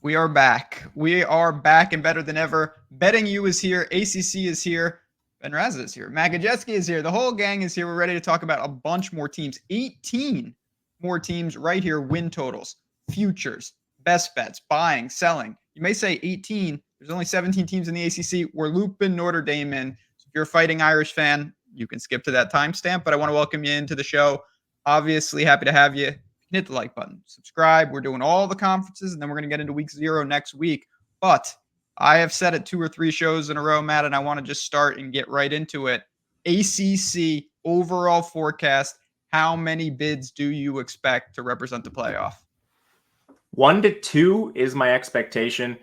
We are back. We are back and better than ever. Betting You is here. ACC is here. And Rasa is here. Gajewski is here. The whole gang is here. We're ready to talk about a bunch more teams. 18 more teams right here. Win totals, futures, best bets, buying, selling. You may say 18. There's only 17 teams in the ACC. We're looping Notre Dame in. So if you're a Fighting Irish fan, you can skip to that timestamp. But I want to welcome you into the show. Obviously, happy to have you. Hit the like button, subscribe. We're doing all the conferences, and then we're going to get into week 0 next week. But I have said it 2 or 3 shows in a row, Matt, and I want to just start and get right into it. ACC overall forecast. How many bids do you expect to represent the playoff? 1 to 2 is my expectation.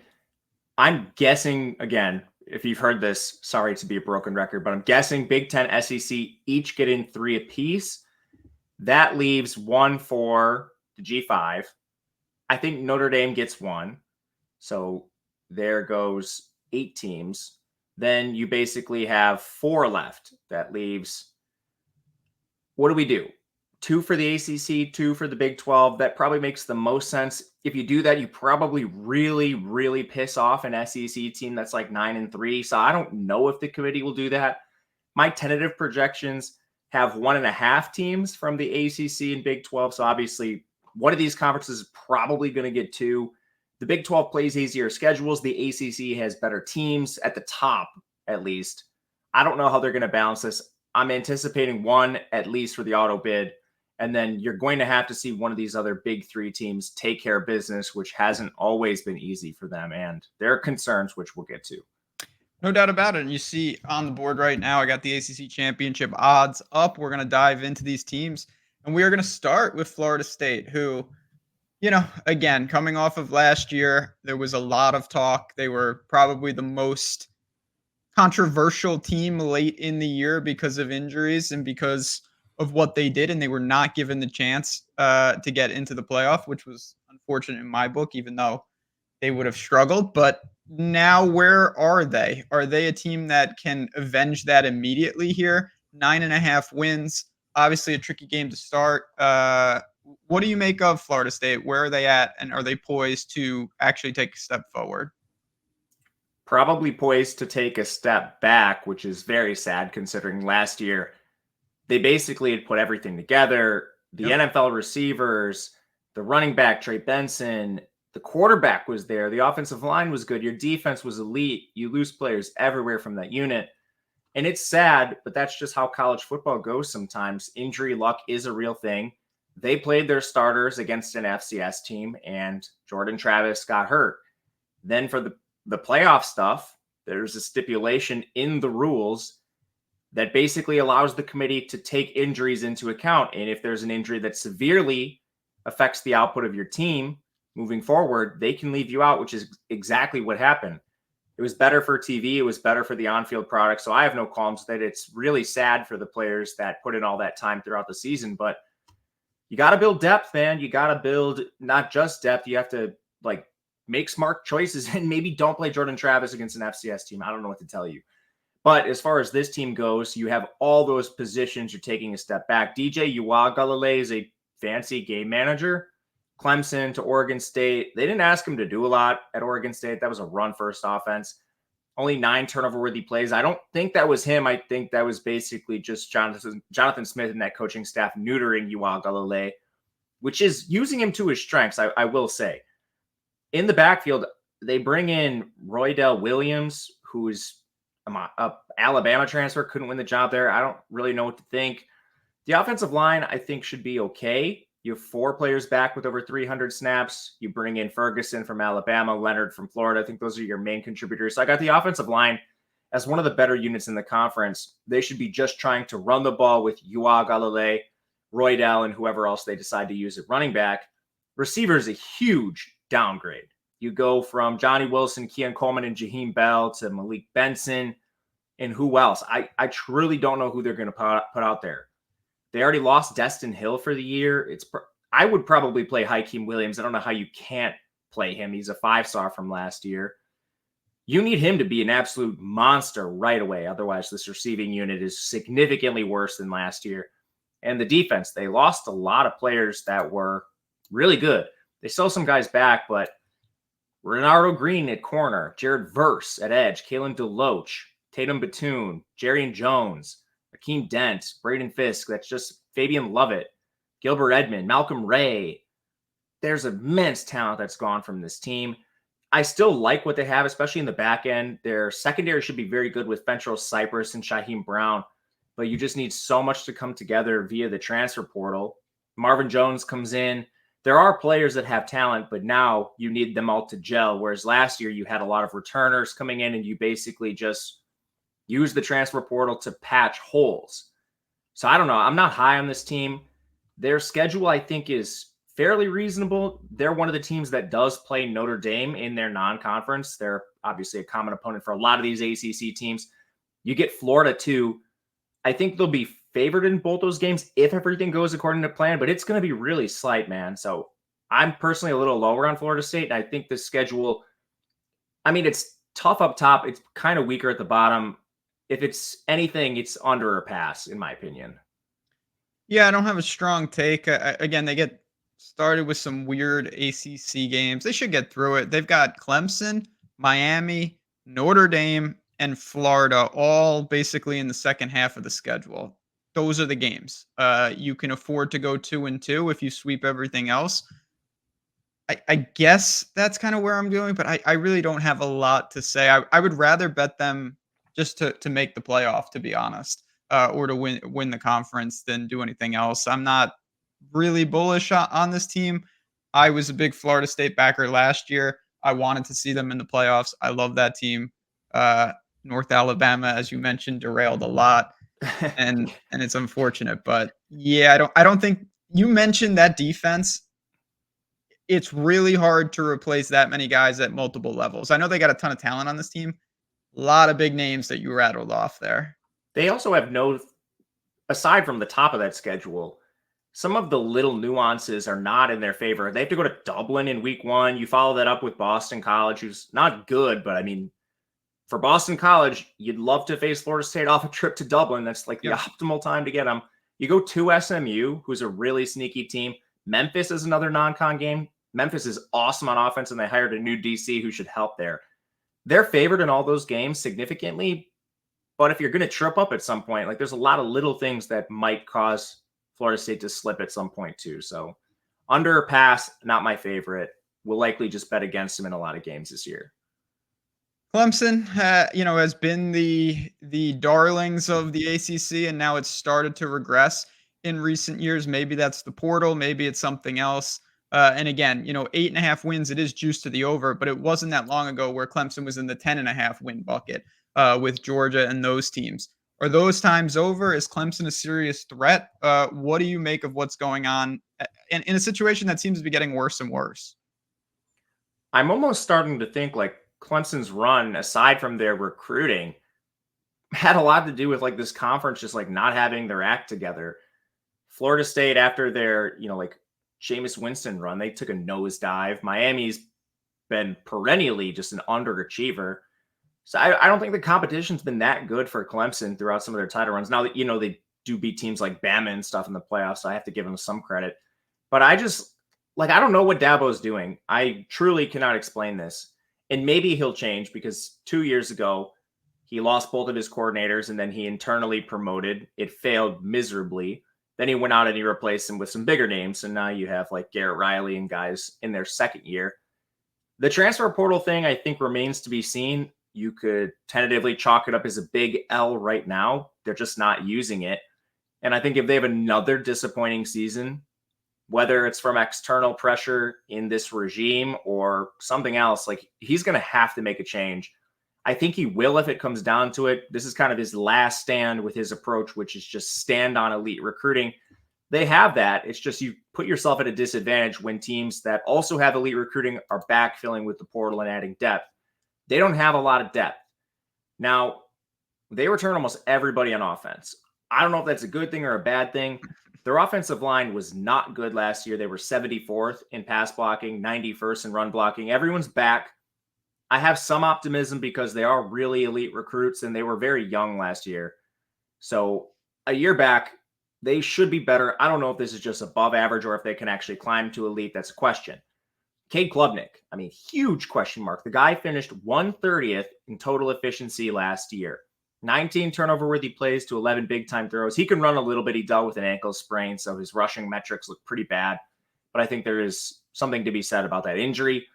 I'm guessing, again, if you've heard this, sorry to be a broken record, but I'm guessing Big Ten, SEC each get in 3 apiece. That leaves 1 for the G5. I think Notre Dame gets 1. So there goes 8 teams. Then you basically have 4 left. That leaves, what do we do? 2 for the ACC, 2 for the Big 12. That probably makes the most sense. If you do that, you probably really, really piss off an SEC team that's like 9-3. So I don't know if the committee will do that. My tentative projections have 1.5 teams from the ACC and Big 12. So obviously, one of these conferences is probably going to get 2. The Big 12 plays easier schedules. The ACC has better teams at the top, at least. I don't know how they're going to balance this. I'm anticipating 1 at least for the auto bid. And then you're going to have to see one of these other Big 3 teams take care of business, which hasn't always been easy for them. And there are concerns, which we'll get to. No doubt about it. And you see on the board right now, I got the ACC Championship odds up. We're going to dive into these teams. And we are going to start with Florida State, who, again, coming off of last year, there was a lot of talk. They were probably the most controversial team late in the year because of injuries and because of what they did. And they were not given the chance to get into the playoff, which was unfortunate in my book, even though they would have struggled. But now, where are they? Are they a team that can avenge that immediately here? 9.5 wins. Obviously, a tricky game to start. What do you make of Florida State? Where are they at? And are they poised to actually take a step forward? Probably poised to take a step back, which is very sad considering last year they basically had put everything together. The NFL receivers, the running back, Trey Benson, the quarterback was there. The offensive line was good. Your defense was elite. You lose players everywhere from that unit. And it's sad, but that's just how college football goes sometimes. Injury luck is a real thing. They played their starters against an FCS team, and Jordan Travis got hurt. Then for the playoff stuff, there's a stipulation in the rules that basically allows the committee to take injuries into account. And if there's an injury that severely affects the output of your team moving forward, they can leave you out, which is exactly what happened. It was better for TV. It was better for the on-field product. So I have no qualms with it. It's really sad for the players that put in all that time throughout the season, but you got to build depth, man. You got to build not just depth. You have to make smart choices and maybe don't play Jordan Travis against an FCS team. I don't know what to tell you. But as far as this team goes, you have all those positions. You're taking a step back. DJ Uiagalelei is a fancy game manager. Clemson to Oregon State. They didn't ask him to do a lot at Oregon State. That was a run-first offense. Only 9 turnover-worthy plays. I don't think that was him. I think that was basically just Jonathan Smith and that coaching staff neutering Uiagalelei, which is using him to his strengths, I will say. In the backfield, they bring in Roydell Williams, who is a Alabama transfer, couldn't win the job there. I don't really know what to think. The offensive line, I think, should be okay. You have 4 players back with over 300 snaps. You bring in Ferguson from Alabama, Leonard from Florida. I think those are your main contributors. So I got the offensive line as one of the better units in the conference. They should be just trying to run the ball with Uiagalelei, Roydell, and whoever else they decide to use at running back. Receiver is a huge downgrade. You go from Johnny Wilson, Keon Coleman, and Jaheim Bell to Malik Benson, and who else? I truly don't know who they're going to put out there. They already lost Destin Hill for the year. I would probably play Hakeem Williams. I don't know how you can't play him. He's a 5-star from last year. You need him to be an absolute monster right away. Otherwise, this receiving unit is significantly worse than last year. And the defense, they lost a lot of players that were really good. They still have some guys back, but Renardo Green at corner, Jared Verse at edge, Kalen DeLoach, Tatum Batoon, Jarian Jones, Akeem Dent, Braden Fisk. That's just Fabian Lovett, Gilbert Edmond, Malcolm Ray. There's immense talent that's gone from this team. I still like what they have, especially in the back end. Their secondary should be very good with Fentrell Cypress and Shaheem Brown, but you just need so much to come together via the transfer portal. Marvin Jones comes in. There are players that have talent, but now you need them all to gel. Whereas last year you had a lot of returners coming in and you basically just use the transfer portal to patch holes. So I don't know. I'm not high on this team. Their schedule, I think, is fairly reasonable. They're one of the teams that does play Notre Dame in their non-conference. They're obviously a common opponent for a lot of these ACC teams. You get Florida too. I think they'll be favored in both those games if everything goes according to plan, but it's going to be really slight, man. So I'm personally a little lower on Florida State, and I think the schedule, I mean, it's tough up top. It's kind of weaker at the bottom. If it's anything, it's under or pass, in my opinion. Yeah, I don't have a strong take. Again, they get started with some weird ACC games. They should get through it. They've got Clemson, Miami, Notre Dame, and Florida all basically in the second half of the schedule. Those are the games. You can afford to go 2-2 if you sweep everything else. I guess that's kind of where I'm going, but I really don't have a lot to say. I would rather bet them just to make the playoff, to be honest, or to win the conference than do anything else. I'm not really bullish on this team. I was a big Florida State backer last year. I wanted to see them in the playoffs. I love that team. North Alabama, as you mentioned, derailed a lot, and it's unfortunate. But yeah, I don't think you mentioned that defense. It's really hard to replace that many guys at multiple levels. I know they got a ton of talent on this team. A lot of big names that you rattled off there. They also have no, aside from the top of that schedule, some of the little nuances are not in their favor. They have to go to Dublin in week 1. You follow that up with Boston College, who's not good, but I mean, for Boston College, you'd love to face Florida State off a trip to Dublin. That's like the optimal time to get them. You go to SMU, who's a really sneaky team. Memphis is another non-con game. Memphis is awesome on offense, and they hired a new DC who should help there. They're favored in all those games significantly, but if you're going to trip up at some point, like there's a lot of little things that might cause Florida State to slip at some point too. So under or pass, not my favorite. We'll likely just bet against them in a lot of games this year. Clemson, has been the darlings of the ACC, and now it's started to regress in recent years. Maybe that's the portal. Maybe it's something else. And again, 8.5 wins, it is juiced to the over, but it wasn't that long ago where Clemson was in the 10.5 win bucket with Georgia and those teams. Are those times over? Is Clemson a serious threat? What do you make of what's going on in a situation that seems to be getting worse and worse? I'm almost starting to think like Clemson's run, aside from their recruiting, had a lot to do with like this conference just like not having their act together. Florida State, after their, like Jameis Winston run, they took a nosedive. Miami's been perennially just an underachiever. So I don't think the competition's been that good for Clemson throughout some of their title runs. Now that, they do beat teams like Bama and stuff in the playoffs, so I have to give them some credit. But I just, I don't know what Dabo's doing. I truly cannot explain this. And maybe he'll change because 2 years ago, he lost both of his coordinators and then he internally promoted. It failed miserably. Then he went out and he replaced them with some bigger names. And now you have like Garrett Riley and guys in their second year. The transfer portal thing, I think, remains to be seen. You could tentatively chalk it up as a big L right now. They're just not using it. And I think if they have another disappointing season, whether it's from external pressure in this regime or something else, like he's going to have to make a change. I think he will if it comes down to it. This is kind of his last stand with his approach, which is just stand on elite recruiting. They have that. It's just you put yourself at a disadvantage when teams that also have elite recruiting are backfilling with the portal and adding depth. They don't have a lot of depth. Now, they return almost everybody on offense. I don't know if that's a good thing or a bad thing. Their offensive line was not good last year. They were 74th in pass blocking, 91st in run blocking. Everyone's back. I have some optimism because they are really elite recruits and they were very young last year. So a year back, they should be better. I don't know if this is just above average or if they can actually climb to elite. That's a question. Cade Klubnik, I mean, huge question mark. The guy finished 130th in total efficiency last year. 19 turnover-worthy plays to 11 big-time throws. He can run a little bit. He dealt with an ankle sprain, so his rushing metrics look pretty bad. But I think there is something to be said about that injury.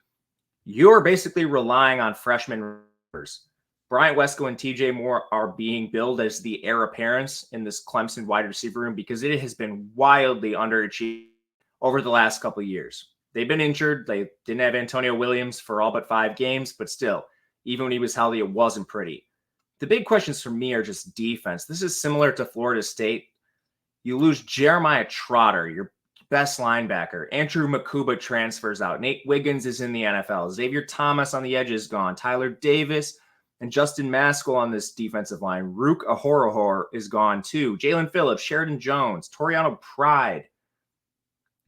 You're basically relying on freshman receivers. Bryant Wesco and TJ Moore are being billed as the heir apparents in this Clemson wide receiver room because it has been wildly underachieved over the last couple of years. They've been injured. They didn't have Antonio Williams for all but 5 games, but still, even when he was healthy, it wasn't pretty. The big questions for me are just defense. This is similar to Florida State. You lose Jeremiah Trotter, your best linebacker. Andrew Makuba transfers out. Nate Wiggins is in the NFL. Xavier Thomas on the edge is gone. Tyler Davis and Justin Maskell on this defensive line. Rook Ahorohor is gone too. Jalen Phillips, Sheridan Jones, Toriano Pride.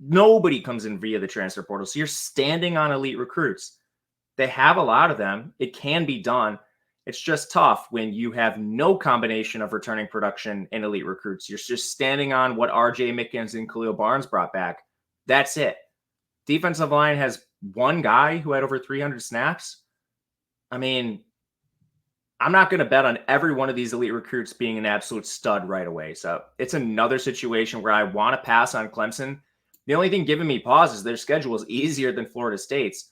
Nobody comes in via the transfer portal. So you're standing on elite recruits. They have a lot of them. It can be done. It's just tough when you have no combination of returning production and elite recruits. You're just standing on what RJ Mickens and Khalil Barnes brought back. That's it. Defensive line has one guy who had over 300 snaps. I mean, I'm not going to bet on every one of these elite recruits being an absolute stud right away. So it's another situation where I want to pass on Clemson. The only thing giving me pause is their schedule is easier than Florida State's.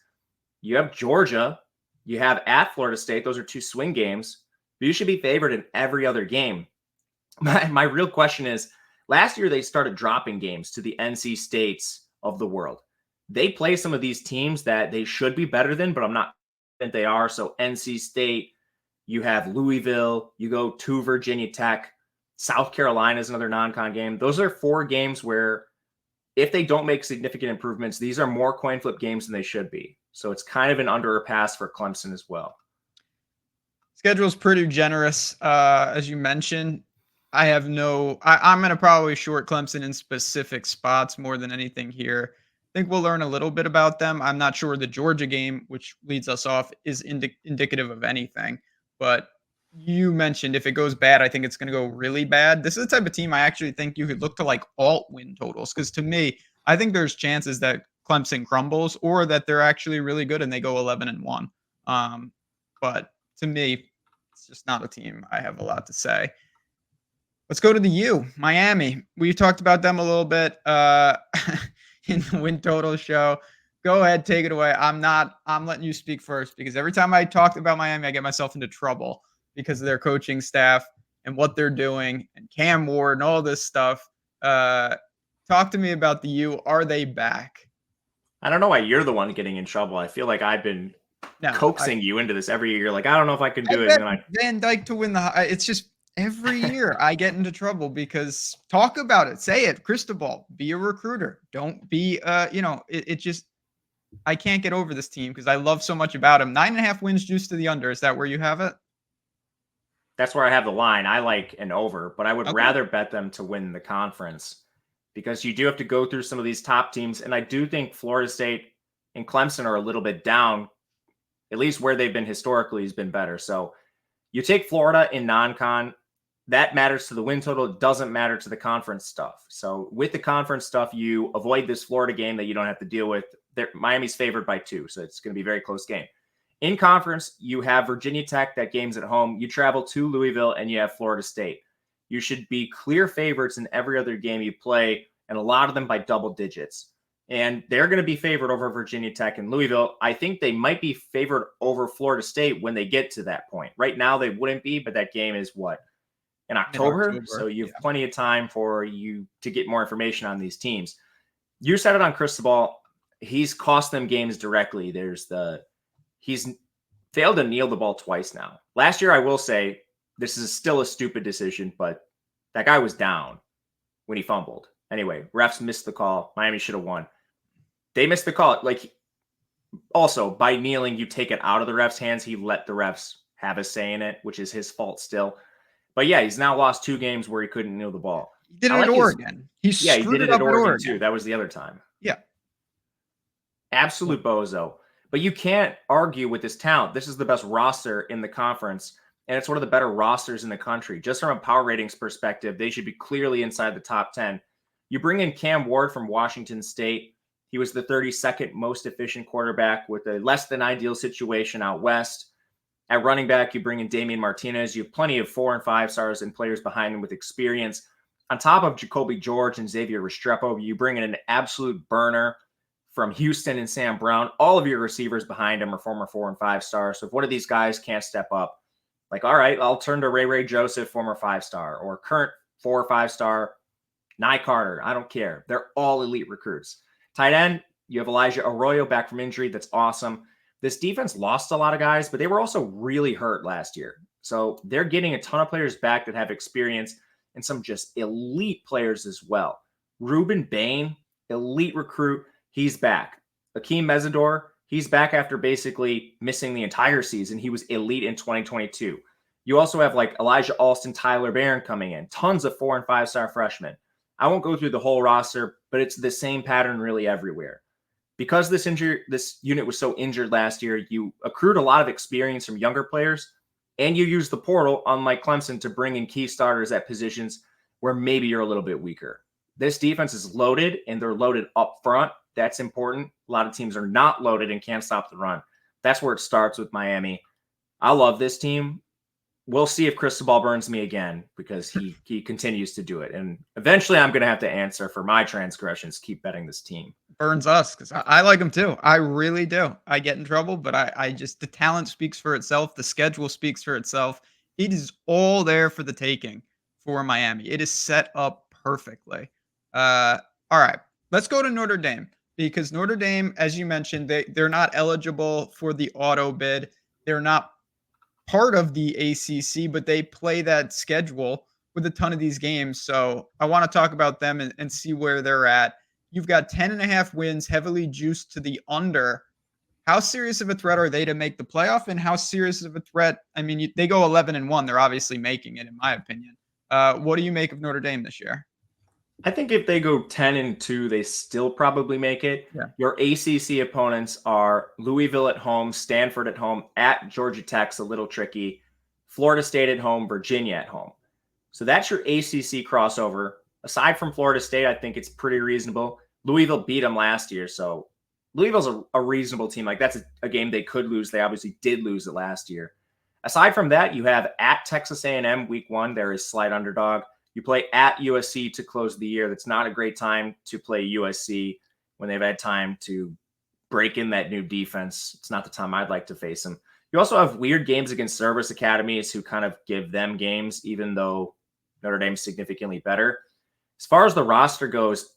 You have Georgia. You have at Florida State. Those are 2 swing games. But you should be favored in every other game. My real question is, last year they started dropping games to the NC States of the world. They play some of these teams that they should be better than, but I'm not confident they are. So NC State, you have Louisville, you go to Virginia Tech. South Carolina is another non-con game. Those are 4 games where if they don't make significant improvements, these are more coin flip games than they should be. So it's kind of an underpass for Clemson as well. Schedule's pretty generous. As you mentioned, I'm going to probably short Clemson in specific spots more than anything here. I think we'll learn a little bit about them. I'm not sure the Georgia game, which leads us off, is indicative of anything. But you mentioned if it goes bad, I think it's going to go really bad. This is the type of team I actually think you could look to like alt win totals. Because to me, I think there's chances that Clemson crumbles or that they're actually really good and they go 11-1. But to me, it's just not a team I have a lot to say. Let's go to the U, Miami. We talked about them a little bit in the win total show. Go ahead, take it away. I'm letting you speak first because every time I talk about Miami, I get myself into trouble because of their coaching staff and what they're doing and Cam Ward and all this stuff. Talk to me about the U. Are they back? I don't know why you're the one getting in trouble. I feel like I've been coaxing you into this every year. Like, I don't know if I can do it. And then Van Dyke to win it's just every year I get into trouble because talk about it. Say it. Cristobal, be a recruiter. Don't be, it just, I can't get over this team because I love so much about him. 9.5 wins juice to the under. Is that where you have it? That's where I have the line. I like an over, but I would rather bet them to win the conference because you do have to go through some of these top teams. And I do think Florida State and Clemson are a little bit down, at least where they've been historically has been better. So you take Florida in non-con, that matters to the win total. It doesn't matter to the conference stuff. So with the conference stuff, you avoid this Florida game that you don't have to deal with. Miami's favored by 2, so it's going to be a very close game. In conference, you have Virginia Tech, that game's at home. You travel to Louisville, and you have Florida State. You should be clear favorites in every other game you play, and a lot of them by double digits. And they're going to be favored over Virginia Tech and Louisville. I think they might be favored over Florida State when they get to that point. Right now, they wouldn't be, but that game is what? In October? So you have plenty of time for you to get more information on these teams. You said it on Cristobal. He's cost them games directly. He's failed to kneel the ball twice now. Last year, I will say, this is still a stupid decision, but that guy was down when he fumbled. Anyway, refs missed the call. Miami should have won. They missed the call. Like, also, by kneeling, you take it out of the refs' hands. He let the refs have a say in it, which is his fault still. But yeah, he's now lost 2 games where he couldn't kneel the ball. He did it at Oregon. He did it at Oregon too. That was the other time. Yeah. Absolute bozo. But you can't argue with this talent. This is the best roster in the conference, and it's one of the better rosters in the country. Just from a power ratings perspective, they should be clearly inside the top 10. You bring in Cam Ward from Washington State. He was the 32nd most efficient quarterback with a less than ideal situation out west. At running back, you bring in Damian Martinez. You have plenty of 4 and 5 stars and players behind him with experience. On top of Jacoby George and Xavier Restrepo, you bring in an absolute burner from Houston and Sam Brown. All of your receivers behind him are former 4 and 5 stars. So if one of these guys can't step up, like, all right, I'll turn to Ray Joseph, former 5-star, or current 4 or 5-star, Nye Carter. I don't care. They're all elite recruits. Tight end, you have Elijah Arroyo back from injury. That's awesome. This defense lost a lot of guys, but they were also really hurt last year. So they're getting a ton of players back that have experience and some just elite players as well. Ruben Bain, elite recruit. He's back. Akeem Mesidor, he's back after basically missing the entire season. He was elite in 2022. You also have like Elijah Alston, Tyler Barron coming in. Tons of 4 and 5-star freshmen. I won't go through the whole roster, but it's the same pattern really everywhere. Because this unit was so injured last year, you accrued a lot of experience from younger players, and you used the portal, unlike Clemson, to bring in key starters at positions where maybe you're a little bit weaker. This defense is loaded, and they're loaded up front. That's important. A lot of teams are not loaded and can't stop the run. That's where it starts with Miami. I love this team. We'll see if Cristobal burns me again, because he continues to do it. And eventually I'm going to have to answer for my transgressions. Keep betting this team. Burns us, because I like him too. I really do. I get in trouble, but I just, the talent speaks for itself. The schedule speaks for itself. It is all there for the taking for Miami. It is set up perfectly. All right, let's go to Notre Dame, because Notre Dame, as you mentioned, they're not eligible for the auto bid. They're not part of the ACC, but they play that schedule with a ton of these games. So I want to talk about them and see where they're at. You've got 10.5 wins, heavily juiced to the under. How serious of a threat are they to make the playoff, and how serious of a threat? I mean, they go 11-1. They're obviously making it, in my opinion. What do you make of Notre Dame this year? I think if they go 10-2, they still probably make it. Yeah. Your ACC opponents are Louisville at home, Stanford at home, at Georgia Tech's a little tricky, Florida State at home, Virginia at home. So that's your ACC crossover. Aside from Florida State, I think it's pretty reasonable. Louisville beat them last year, so Louisville's a reasonable team. Like, that's a game they could lose. They obviously did lose it last year. Aside from that, you have at Texas A&M week 1. There is slight underdog. You play at USC to close the year. That's not a great time to play USC when they've had time to break in that new defense. It's not the time I'd like to face them. You also have weird games against service academies who kind of give them games, even though Notre Dame's significantly better. As far as the roster goes,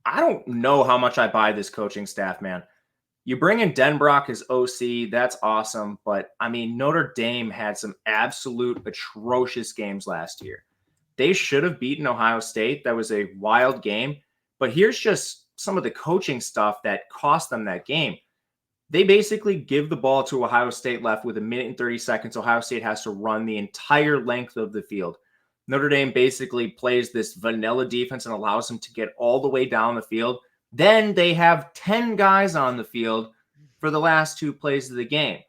I don't know how much I buy this coaching staff, man. You bring in Denbrock as OC. That's awesome. But, I mean, Notre Dame had some absolute atrocious games last year. They should have beaten Ohio State. That was a wild game. But here's just some of the coaching stuff that cost them that game. They basically give the ball to Ohio State left with 1 minute and 30 seconds. Ohio State has to run the entire length of the field. Notre Dame basically plays this vanilla defense and allows them to get all the way down the field. Then they have 10 guys on the field for the last 2 plays of the game.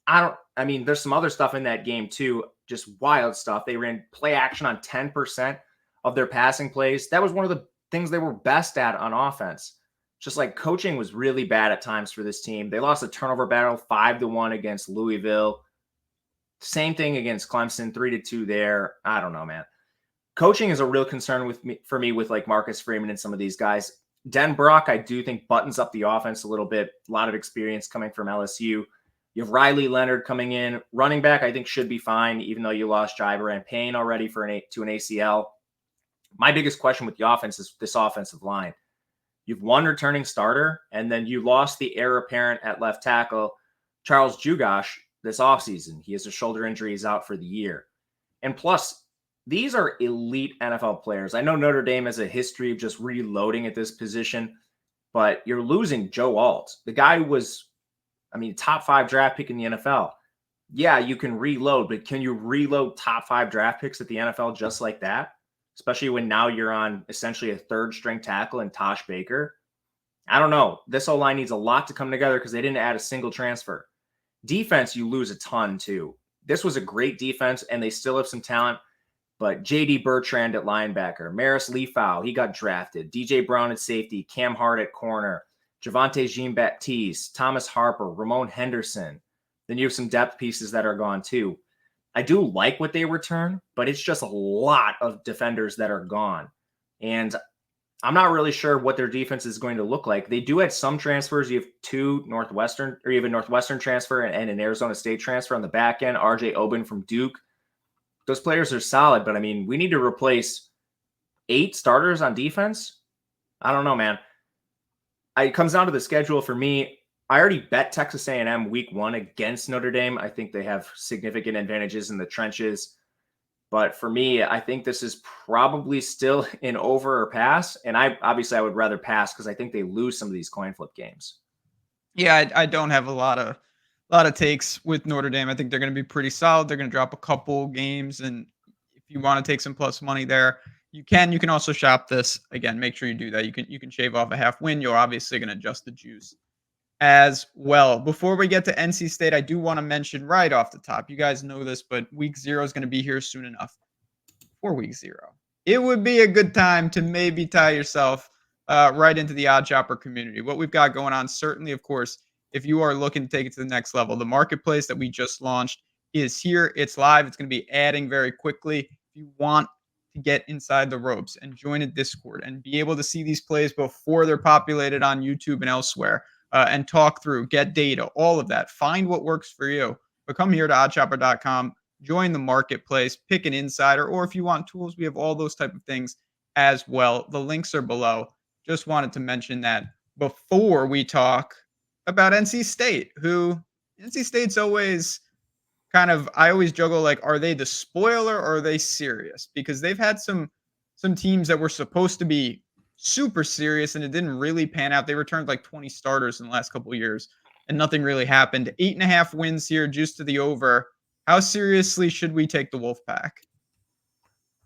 I mean, there's some other stuff in that game too, just wild stuff. They ran play action on 10% of their passing plays. That was one of the things they were best at on offense. Just like coaching was really bad at times for this team. They lost a turnover battle 5-1 against Louisville. Same thing against Clemson, 3-2 there. I don't know, man. Coaching is a real concern for me with like Marcus Freeman and some of these guys. Denbrock, I do think buttons up the offense a little bit. A lot of experience coming from LSU. You have Riley Leonard coming in. Running back, I think, should be fine, even though you lost Jaiber and Payne already to an ACL. My biggest question with the offense is this offensive line. You've one returning starter, and then you lost the heir apparent at left tackle, Charles Jugash, this offseason. He has a shoulder injury. He's out for the year. And plus, these are elite NFL players. I know Notre Dame has a history of just reloading at this position, but you're losing Joe Alt. The guy who was, top 5 draft pick in the NFL. Yeah, you can reload, but can you reload top 5 draft picks at the NFL just like that? Especially when now you're on essentially a 3rd string tackle in Tosh Baker. I don't know. This O-line needs a lot to come together because they didn't add a single transfer. Defense, you lose a ton too. This was a great defense, and they still have some talent. But J.D. Bertrand at linebacker, Maris Leafau, he got drafted. DJ Brown at safety, Cam Hart at corner. Javonte Jean-Baptiste, Thomas Harper, Ramon Henderson. Then you have some depth pieces that are gone too. I do like what they return, but it's just a lot of defenders that are gone. And I'm not really sure what their defense is going to look like. They do have some transfers. You have you have a Northwestern transfer and an Arizona State transfer on the back end, RJ Oben from Duke. Those players are solid, but I mean, we need to replace 8 starters on defense. I don't know, man. It comes down to the schedule for me. I already bet Texas A&M week 1 against Notre Dame. I think they have significant advantages in the trenches. But for me, I think this is probably still an over or pass. And I would rather pass because I think they lose some of these coin flip games. Yeah, I don't have a lot of takes with Notre Dame. I think they're going to be pretty solid. They're going to drop a couple games, and if you want to take some plus money there, you can. You can also shop this again. Make sure you do that. You can shave off a half win. You're obviously going to adjust the juice as well. Before we get to NC State, I do want to mention right off the top. You guys know this, but week 0 is going to be here soon enough. For week 0, it would be a good time to maybe tie yourself right into the Odd Chopper community. What we've got going on, certainly, of course, if you are looking to take it to the next level, the marketplace that we just launched is here. It's live. It's going to be adding very quickly. If you want to get inside the ropes and join a Discord and be able to see these plays before they're populated on YouTube and elsewhere, and talk through, get data, all of that, find what works for you. But come here to oddchopper.com. Join the marketplace, pick an insider, or if you want tools, we have all those type of things as well. The links are below. Just wanted to mention that before we talk about NC State, who NC State's always kind of, I always juggle like, are they the spoiler or are they serious? Because they've had some teams that were supposed to be super serious and it didn't really pan out. They returned like 20 starters in the last couple of years and nothing really happened. 8.5 wins here, juice to the over. How seriously should we take the Wolfpack?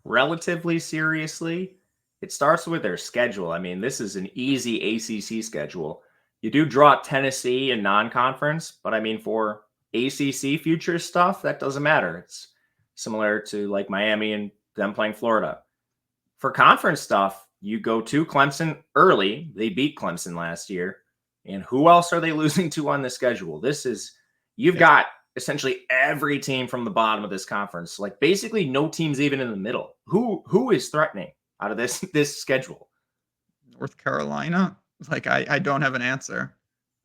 Relatively seriously. It starts with their schedule. I mean, this is an easy ACC schedule. You do draw Tennessee in non-conference, but I mean, for ACC future stuff, that doesn't matter. It's similar to like Miami and them playing Florida. For conference stuff, you go to Clemson early. They beat Clemson last year. And who else are they losing to on the schedule? You've got essentially every team from the bottom of this conference, like basically no teams even in the middle. Who is threatening out of this schedule? North Carolina? Like I don't have an answer.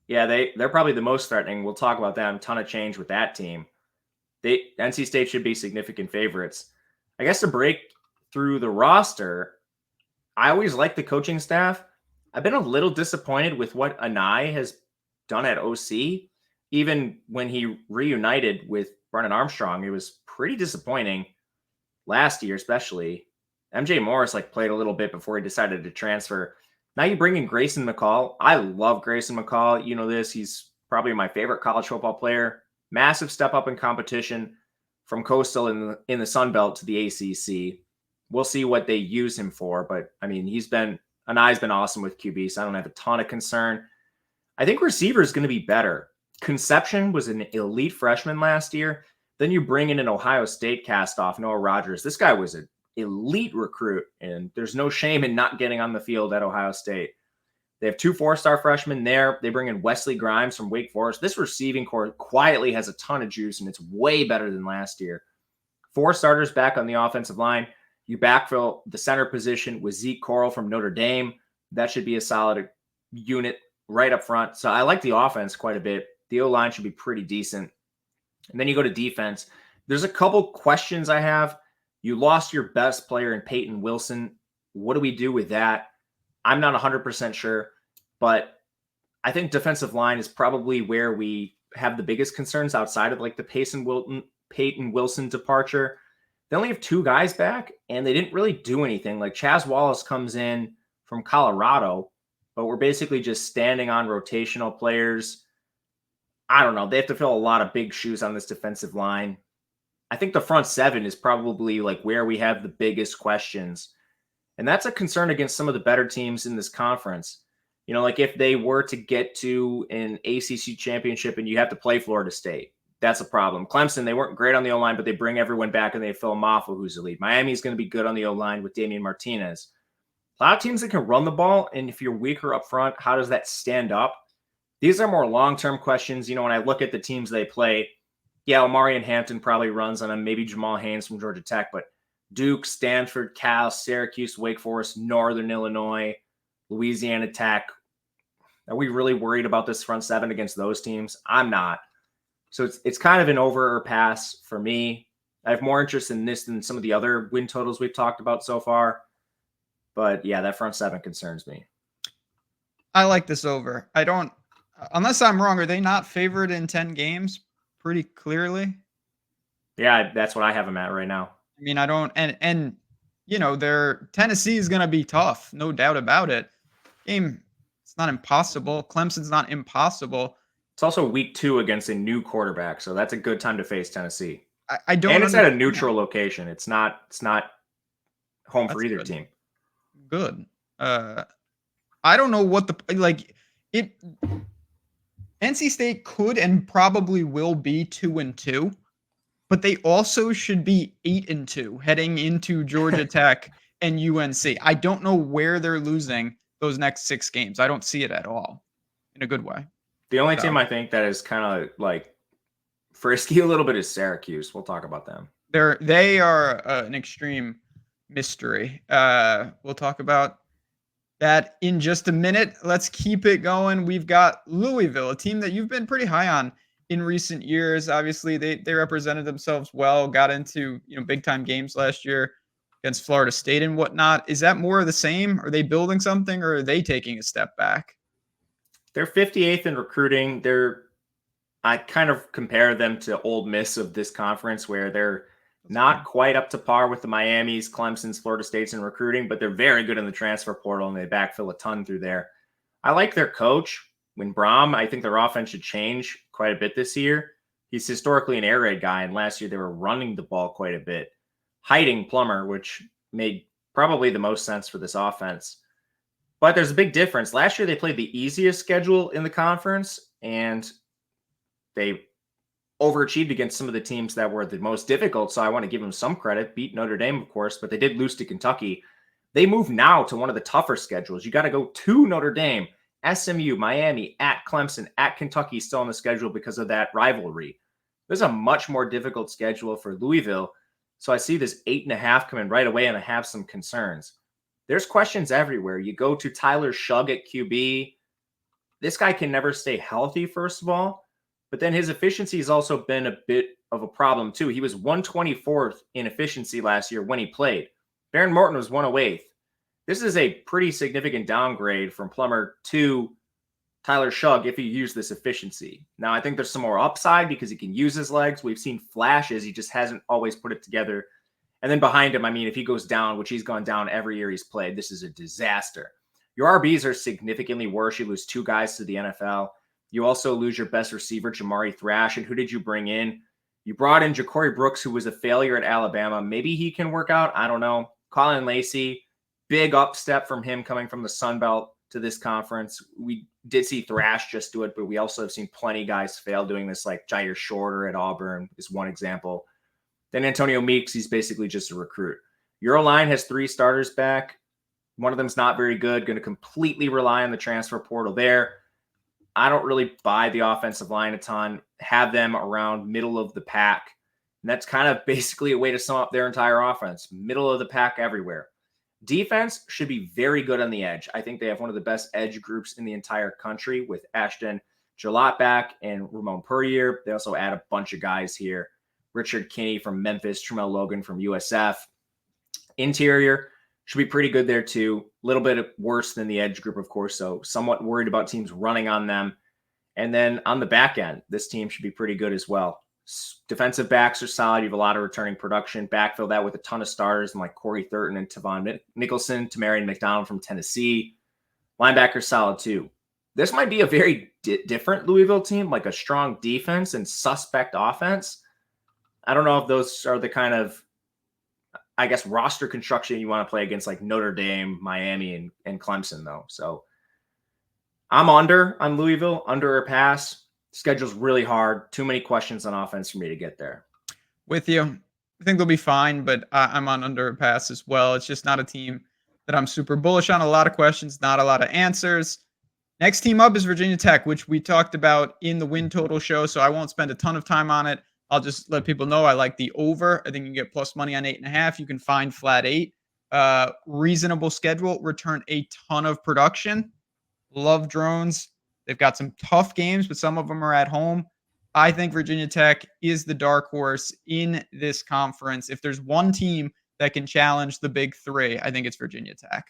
Yeah, they're probably the most threatening. We'll talk about them. Ton of change with that team. NC State should be significant favorites. I guess to break through the roster, I always like the coaching staff. I've been a little disappointed with what Anai has done at OC. Even when he reunited with Brennan Armstrong, it was pretty disappointing last year, especially. MJ Morris played a little bit before he decided to transfer. Now you bring in Grayson McCall. I love Grayson McCall. You know this. He's probably my favorite college football player. Massive step up in competition from Coastal in the Sun Belt to the ACC. We'll see what they use him for. But, I mean, Anai's been awesome with QB, so I don't have a ton of concern. I think receiver is going to be better. Conception was an elite freshman last year. Then you bring in an Ohio State cast-off, Noah Rogers. This guy was an elite recruit, and there's no shame in not getting on the field at Ohio State. They have 2 4-star freshmen there. They bring in Wesley Grimes from Wake Forest. This receiving core quietly has a ton of juice, and it's way better than last year. 4 starters back on the offensive line. You backfill the center position with Zeke Corral from Notre Dame. That should be a solid unit right up front. So I like the offense quite a bit. The O-line should be pretty decent. And then you go to defense. There's a couple questions I have. You lost your best player in Peyton Wilson. What do we do with that? I'm not 100% sure, but I think defensive line is probably where we have the biggest concerns outside of the Peyton Wilson departure. They only have 2 guys back, and they didn't really do anything. Like Chaz Wallace comes in from Colorado, but we're basically just standing on rotational players. I don't know. They have to fill a lot of big shoes on this defensive line. I think the front 7 is probably where we have the biggest questions. And that's a concern against some of the better teams in this conference. You know, if they were to get to an ACC championship and you have to play Florida State, that's a problem. Clemson, they weren't great on the O-line, but they bring everyone back and they have Phil Maffa, who's elite. Miami's going to be good on the O-line with Damian Martinez. A lot of teams that can run the ball, and if you're weaker up front, how does that stand up? These are more long-term questions. When I look at the teams they play, yeah, Omarion Hampton probably runs on them, maybe Jamal Haynes from Georgia Tech, but Duke, Stanford, Cal, Syracuse, Wake Forest, Northern Illinois, Louisiana Tech. Are we really worried about this front seven against those teams? I'm not. So it's kind of an over or pass for me. I have more interest in this than some of the other win totals we've talked about so far. But yeah, that front seven concerns me. I like this over. I don't, unless I'm wrong, are they not favored in 10 games pretty clearly? Yeah, that's what I have them at right now. I mean, I don't, and their Tennessee is going to be tough, no doubt about it. Game, it's not impossible. Clemson's not impossible. It's also week 2 against a new quarterback, so that's a good time to face Tennessee. I don't, and it's at a neutral location. It's not home for either team. Good. I don't know what NC State could and probably will be 2-2, but they also should be 8-2 heading into Georgia Tech and UNC. I don't know where they're losing those next 6 games. I don't see it at all in a good way. The only team I think that is kind of like frisky a little bit is Syracuse. We'll talk about them. They are an extreme mystery. We'll talk about that in just a minute. Let's keep it going. We've got Louisville, a team that you've been pretty high on in recent years. Obviously, they represented themselves well, got into big time games last year against Florida State and whatnot. Is that more of the same? Are they building something, or are they taking a step back? They're 58th in recruiting. I kind of compare them to Ole Miss of this conference, where they're not quite up to par with the Miamis, Clemsons, Florida States in recruiting, but they're very good in the transfer portal, and they backfill a ton through there. I like their coach, Win Brom. I think their offense should change quite a bit this year. He's historically an air raid guy, and last year they were running the ball quite a bit, hiding Plummer, which made probably the most sense for this offense. But there's a big difference. Last year they played the easiest schedule in the conference, and they overachieved against some of the teams that were the most difficult. So I want to give them some credit. Beat Notre Dame, of course, but they did lose to Kentucky. They move now to one of the tougher schedules. You got to go to Notre Dame, SMU, Miami, at Clemson, at Kentucky, still on the schedule because of that rivalry. There's a much more difficult schedule for Louisville. So I see this 8.5 coming right away, and I have some concerns. There's questions everywhere. You go to Tyler Shugg at QB. This guy can never stay healthy, first of all, but then his efficiency has also been a bit of a problem too. He was 124th in efficiency last year when he played. Baron Morton was 108th. This is a pretty significant downgrade from Plummer to Tyler Shugg if you use this efficiency. Now, I think there's some more upside because he can use his legs. We've seen flashes. He just hasn't always put it together. And then behind him, I mean, if he goes down, which he's gone down every year he's played, this is a disaster. Your RBs are significantly worse. You lose 2 guys to the NFL. You also lose your best receiver, Jamari Thrash. And who did you bring in? You brought in Ja'Cory Brooks, who was a failure at Alabama. Maybe he can work out. I don't know. Colin Lacey, big up step from him coming from the Sun Belt to this conference. We did see Thrash just do it, but we also have seen plenty of guys fail doing this, like Jair Shorter at Auburn is one example. Then Antonio Meeks, he's basically just a recruit. Your line has 3 starters back. One of them's not very good, going to completely rely on the transfer portal there. I don't really buy the offensive line a ton, have them around middle of the pack. And that's kind of basically a way to sum up their entire offense. Middle of the pack everywhere. Defense should be very good on the edge. I think they have one of the best edge groups in the entire country with Ashton Jalot back and Ramon Puryear. They also add a bunch of guys here. Richard Kinney from Memphis, Tramel Logan from USF. Interior should be pretty good there too. A little bit worse than the edge group, of course, so somewhat worried about teams running on them. And then on the back end, this team should be pretty good as well. Defensive backs are solid. You have a lot of returning production. Backfill that with a ton of starters like Corey Thurton and Tavon Nicholson, Tamarian McDonald from Tennessee. Linebackers solid too. This might be a very different Louisville team, like a strong defense and suspect offense. I don't know if those are the kind of, I guess, roster construction you want to play against like Notre Dame, Miami, and Clemson, though. So I'm under on Louisville, under a pass. Schedule's really hard. Too many questions on offense for me to get there. With you. I think they'll be fine, but I'm on under a pass as well. It's just not a team that I'm super bullish on. A lot of questions, not a lot of answers. Next team up is Virginia Tech, which we talked about in the win total show, so I won't spend a ton of time on it. I'll just let people know I like the over. I think you can get plus money on 8.5. You can find flat 8. Reasonable schedule, return a ton of production. Love drones. They've got some tough games, but some of them are at home. I think Virginia Tech is the dark horse in this conference. If there's one team that can challenge the big three, I think it's Virginia Tech.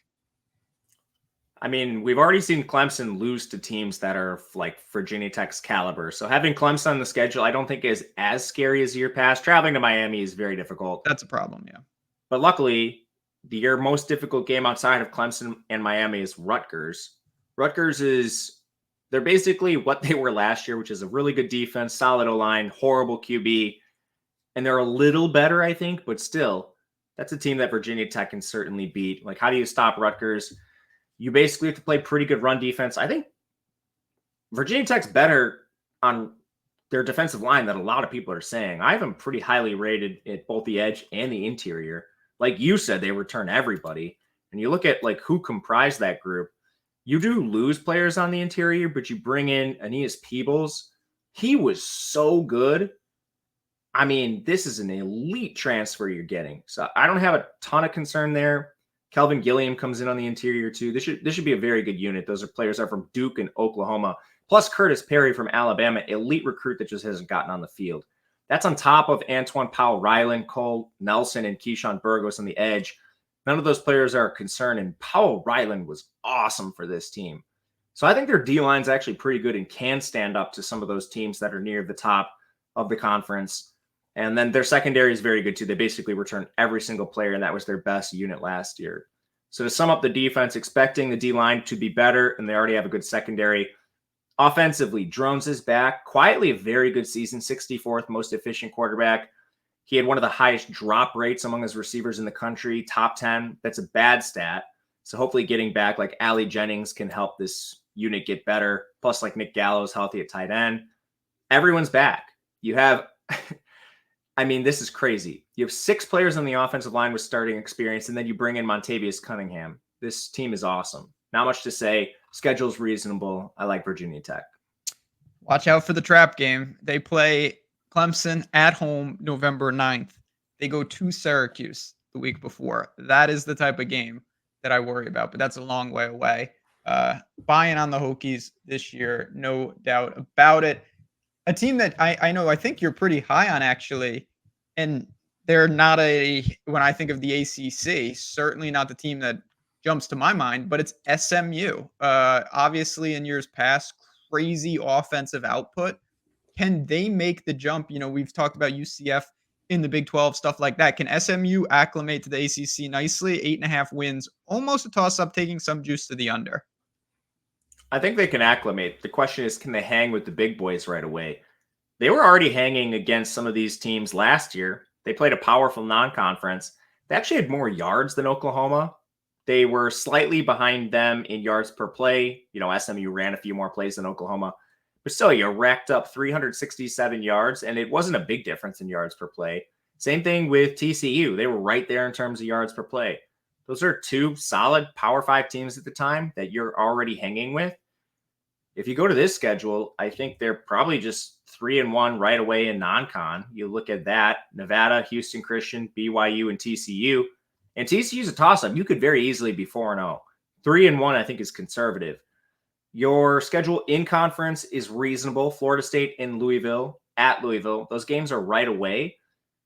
I mean, we've already seen Clemson lose to teams that are like Virginia Tech's caliber. So having Clemson on the schedule, I don't think is as scary as year past. Traveling to Miami is very difficult. That's a problem, yeah. But luckily, your most difficult game outside of Clemson and Miami is Rutgers. They're basically what they were last year, which is a really good defense, solid O-line, horrible QB. And they're a little better, I think, but still, that's a team that Virginia Tech can certainly beat. Like, how do you stop Rutgers? You basically have to play pretty good run defense. I think Virginia Tech's better on their defensive line than a lot of people are saying. I have them pretty highly rated at both the edge and the interior. Like you said, they return everybody. And you look at like who comprised that group. You do lose players on the interior, but you bring in Aeneas Peebles. He was so good. I mean, this is an elite transfer you're getting. So I don't have a ton of concern there. Kelvin Gilliam comes in on the interior too. This should be a very good unit. Those are players that are from Duke and Oklahoma. Plus Curtis Perry from Alabama, elite recruit that just hasn't gotten on the field. That's on top of Antoine Powell-Ryland, Cole Nelson, and Keyshawn Burgos on the edge. None of those players are a concern, and Powell-Ryland was awesome for this team. So I think their D-line is actually pretty good and can stand up to some of those teams that are near the top of the conference. And then their secondary is very good too. They basically returned every single player, and that was their best unit last year. So to sum up the defense, expecting the D-line to be better, and they already have a good secondary. Offensively, Drones is back. Quietly a very good season, 64th most efficient quarterback. He had one of the highest drop rates among his receivers in the country, top 10. That's a bad stat. So hopefully getting back like Allie Jennings can help this unit get better. Plus like Nick Gallows healthy at tight end. Everyone's back. You have... I mean, this is crazy. You have 6 players on the offensive line with starting experience, and then you bring in Montavious Cunningham. This team is awesome. Not much to say. Schedule's reasonable. I like Virginia Tech. Watch out for the trap game. They play Clemson at home November 9th. They go to Syracuse the week before. That is the type of game that I worry about, but that's a long way away. Buying on the Hokies this year, no doubt about it. A team that I think you're pretty high on, actually, and they're not when I think of the ACC, certainly not the team that jumps to my mind, but it's SMU. Obviously, in years past, crazy offensive output. Can they make the jump? You know, we've talked about UCF in the Big 12, stuff like that. Can SMU acclimate to the ACC nicely? 8.5 wins, almost a toss-up, taking some juice to the under. I think they can acclimate. The question is, can they hang with the big boys right away? They were already hanging against some of these teams last year. They played a powerful non-conference. They actually had more yards than Oklahoma. They were slightly behind them in yards per play. You know, SMU ran a few more plays than Oklahoma. But still, you racked up 367 yards, and it wasn't a big difference in yards per play. Same thing with TCU. They were right there in terms of yards per play. Those are 2 solid Power 5 teams at the time that you're already hanging with. If you go to this schedule, I think they're probably just 3-1 right away in non-con. You look at that, Nevada, Houston Christian, BYU, and TCU. And TCU's a toss-up. You could very easily be 4-0. 3-1, I think, is conservative. Your schedule in conference is reasonable. Florida State and Louisville, at Louisville. Those games are right away.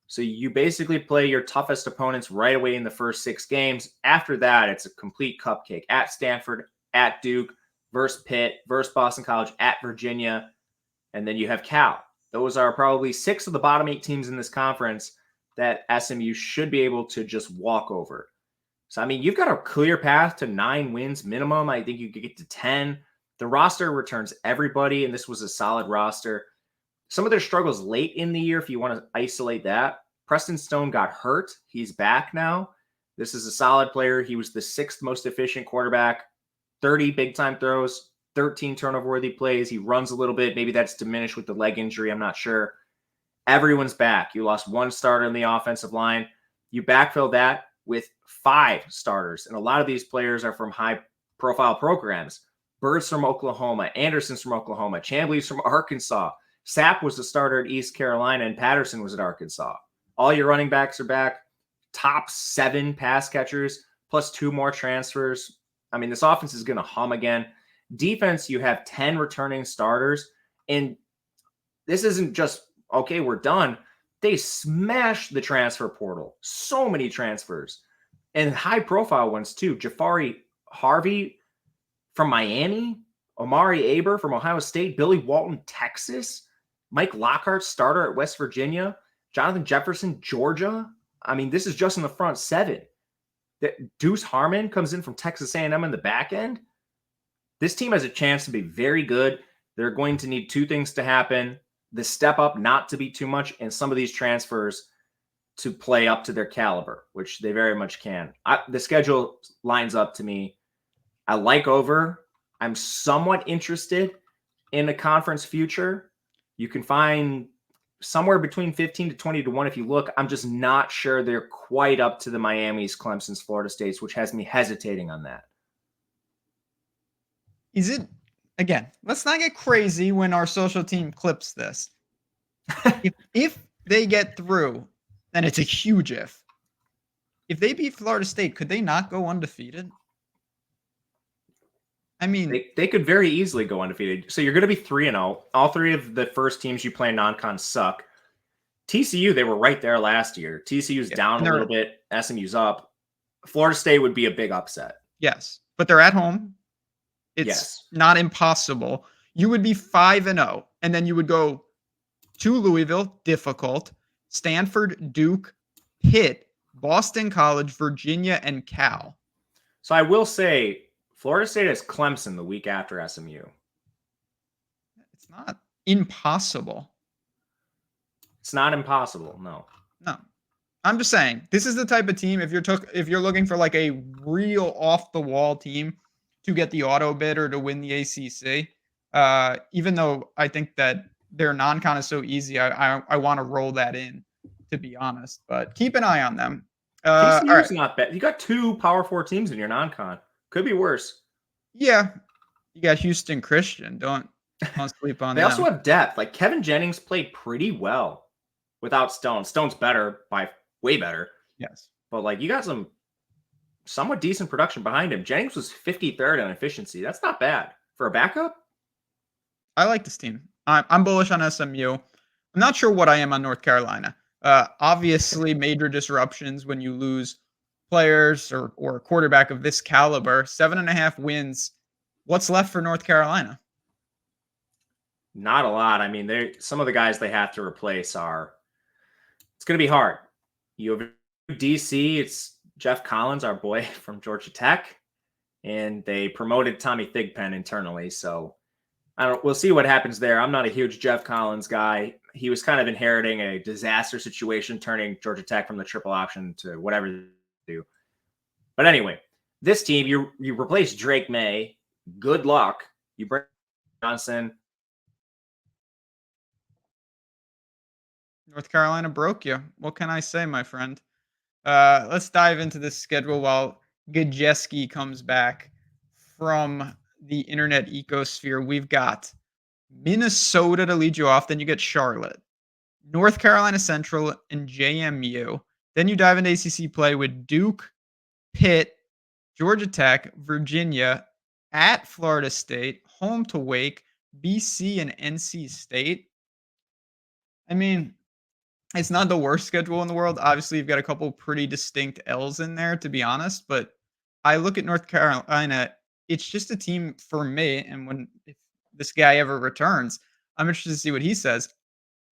So you basically play your toughest opponents right away in the first 6 games. After that, it's a complete cupcake. At Stanford, at Duke, versus Pitt, versus Boston College, at Virginia, and then you have Cal. Those are probably 6 of the bottom 8 teams in this conference that SMU should be able to just walk over. So, I mean, you've got a clear path to 9 wins minimum. I think you could get to 10. The roster returns everybody, and this was a solid roster. Some of their struggles late in the year, if you want to isolate that. Preston Stone got hurt. He's back now. This is a solid player. He was the 6th most efficient quarterback. 30 big-time throws, 13 turnover-worthy plays. He runs a little bit. Maybe that's diminished with the leg injury. I'm not sure. Everyone's back. You lost 1 starter in the offensive line. You backfill that with 5 starters. And a lot of these players are from high-profile programs. Bird's from Oklahoma. Anderson's from Oklahoma. Chambly's from Arkansas. Sapp was the starter at East Carolina, and Patterson was at Arkansas. All your running backs are back. Top 7 pass catchers, plus 2 more transfers. I mean, this offense is going to hum again. Defense, you have 10 returning starters. And this isn't just, okay, we're done. They smashed the transfer portal. So many transfers. And high-profile ones, too. Jafari Harvey from Miami. Omari Aber from Ohio State. Billy Walton, Texas. Mike Lockhart, starter at West Virginia. Jonathan Jefferson, Georgia. I mean, this is just in the front 7. Deuce Harmon comes in from Texas A&M in the back end. This team has a chance to be very good. They're going to need 2 things to happen. The step up not to be too much, and some of these transfers to play up to their caliber, which they very much can. The schedule lines up to me. I like over. I'm somewhat interested in the conference future. You can find somewhere between 15 to 20 to 1 if you look. I'm just not sure they're quite up to the Miamis, Clemson's, Florida States, which has me hesitating on that. Is it, again, let's not get crazy when our social team clips this. if they get through, then it's a huge if. If they beat Florida State, could they not go undefeated? I mean, they could very easily go undefeated. So you're going to be 3-0. All 3 of the first teams you play non-con suck. TCU, they were right there last year. TCU's down a little bit. SMU's up. Florida State would be a big upset. Yes, but they're at home. It's not impossible. You would be 5-0, and then you would go to Louisville, difficult. Stanford, Duke, Pitt, Boston College, Virginia, and Cal. So I will say, Florida State has Clemson the week after SMU. It's not impossible. It's not impossible, no. No. I'm just saying, this is the type of team, if you're looking for like a real off-the-wall team to get the auto bid or to win the ACC, even though I think that their non-con is so easy, I want to roll that in, to be honest. But keep an eye on them. TCU's not bad. You got 2 Power 4 teams in your non-con. Could be worse. Yeah. You got Houston Christian. Don't sleep on They them. also have depth. Like Kevin Jennings played pretty well without Stone. Stone's better, by way better. Yes. But like you got some somewhat decent production behind him. Jennings was 53rd on efficiency. That's not bad for a backup. I like this team. I'm bullish on SMU. I'm not sure what I am on North Carolina. Obviously, major disruptions when you lose players or a quarterback of this caliber. 7.5 wins. What's left for North Carolina? Not a lot. I mean, some of the guys they have to replace it's going to be hard. You have DC. It's Jeff Collins, our boy from Georgia Tech, and they promoted Tommy Thigpen internally. So we'll see what happens there. I'm not a huge Jeff Collins guy. He was kind of inheriting a disaster situation, turning Georgia Tech from the triple option to whatever they do. But anyway, this team, you replace Drake May. Good luck. You bring Johnson. North Carolina broke you. What can I say, my friend? Let's dive into this schedule while Gajewski comes back from the internet ecosphere. We've got Minnesota to lead you off. Then you get Charlotte, North Carolina Central, and JMU. Then you dive into ACC play with Duke, Pitt, Georgia Tech, Virginia, at Florida State, home to Wake, BC, and NC State. I mean, it's not the worst schedule in the world. Obviously, you've got a couple pretty distinct L's in there, to be honest. But I look at North Carolina, it's just a team for me. And if this guy ever returns, I'm interested to see what he says.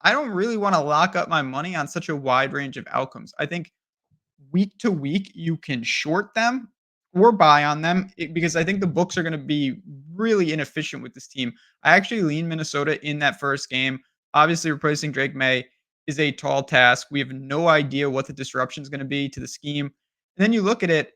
I don't really want to lock up my money on such a wide range of outcomes. I think week to week, you can short them or buy on them because I think the books are going to be really inefficient with this team. I actually lean Minnesota in that first game. Obviously, replacing Drake May is a tall task. We have no idea what the disruption is going to be to the scheme. And then you look at it,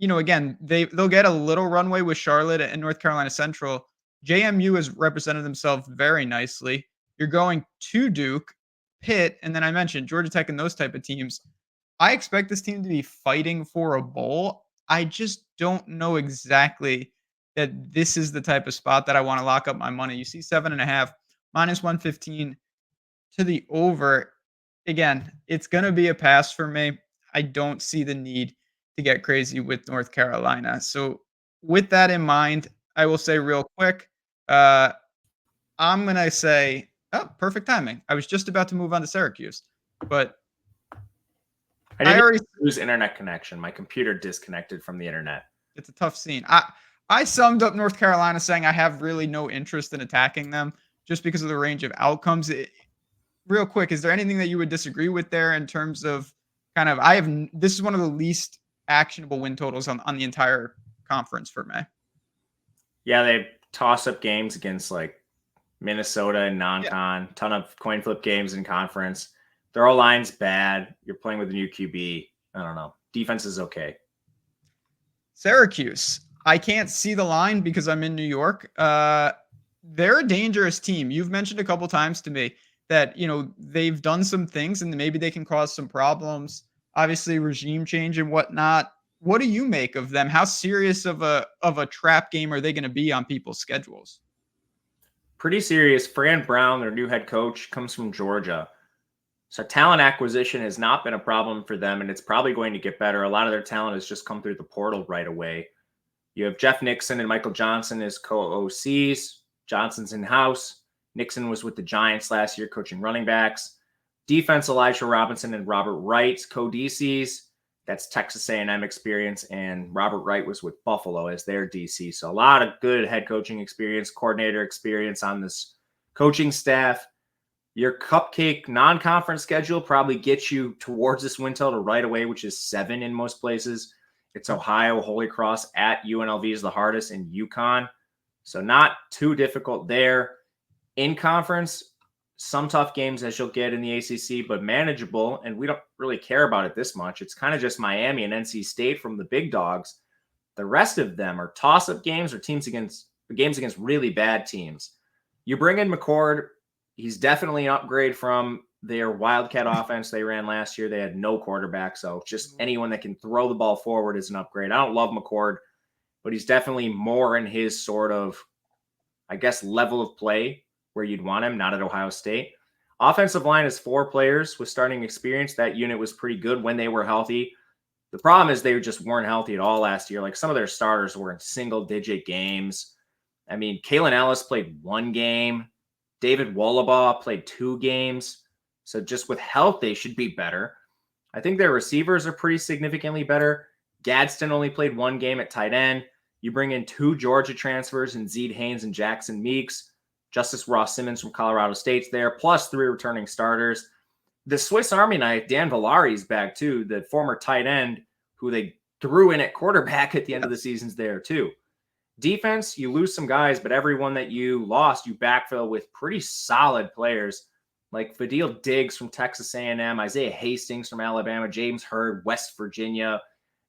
again, they'll get a little runway with Charlotte and North Carolina Central. JMU has represented themselves very nicely. You're going to Duke, Pitt, and then I mentioned Georgia Tech and those type of teams. I expect this team to be fighting for a bowl. I just don't know exactly that this is the type of spot that I want to lock up my money. You see 7.5 -115 to the over. Again, it's going to be a pass for me. I don't see the need to get crazy with North Carolina. So, with that in mind, I will say real quick, uh, I'm going to say, oh, perfect timing. I was just about to move on to Syracuse, but I I didn't already lose internet connection. My computer disconnected from the internet. it's a tough scene. I summed up North Carolina saying I have really no interest in attacking them just because of the range of outcomes. Real quick, is there anything that you would disagree with there in terms of kind of this is one of the least actionable win totals on the entire conference for me. Yeah, they toss up games against like Minnesota and Yeah. non-con, ton of coin flip games in conference. Their O-line's bad. You're playing with a new QB. I don't know. Defense is okay. Syracuse. I can't see the line because I'm in New York. They're a dangerous team. You've mentioned a couple times to me that, they've done some things and maybe they can cause some problems. Obviously, regime change and whatnot. What do you make of them? How serious of a trap game are they going to be on people's schedules? Pretty serious. Fran Brown, their new head coach, comes from Georgia. So talent acquisition has not been a problem for them, and it's probably going to get better. A lot of their talent has just come through the portal right away. You have Jeff Nixon and Michael Johnson as co-OCs. Johnson's in-house. Nixon was with the Giants last year coaching running backs. Defense, Elijah Robinson and Robert Wright, co-DCs. That's Texas A&M experience, and Robert Wright was with Buffalo as their DC. So a lot of good head coaching experience, coordinator experience on this coaching staff. Your cupcake non-conference schedule probably gets you towards this win total right away, which is 7 in most places. It's Ohio, Holy Cross at UNLV is the hardest, and UConn. So not too difficult there. In conference, some tough games as you'll get in the ACC, but manageable, and we don't really care about it this much. It's kind of just Miami and NC State from the big dogs. The rest of them are toss-up games or games against really bad teams. You bring in McCord. He's definitely an upgrade from their Wildcat offense they ran last year. They had no quarterback, so just anyone that can throw the ball forward is an upgrade. I don't love McCord, but he's definitely more in his sort of, I guess, level of play where you'd want him, not at Ohio State. Offensive line is 4 players with starting experience. That unit was pretty good when they were healthy. The problem is they just weren't healthy at all last year. Like some of their starters were in single-digit games. I mean, Kalen Ellis played 1 game. David Wollabaugh played 2 games. So just with health, they should be better. I think their receivers are pretty significantly better. Gadsden only played 1 game at tight end. You bring in 2 Georgia transfers in Zeed Haynes and Jackson Meeks. Justice Ross Simmons from Colorado State's there, plus 3 returning starters. The Swiss Army knife, Dan Villari's back too, the former tight end who they threw in at quarterback at the end of the season's there too. Defense, you lose some guys, but everyone that you lost, you backfill with pretty solid players like Fadil Diggs from Texas A&M, Isaiah Hastings from Alabama, James Hurd, West Virginia.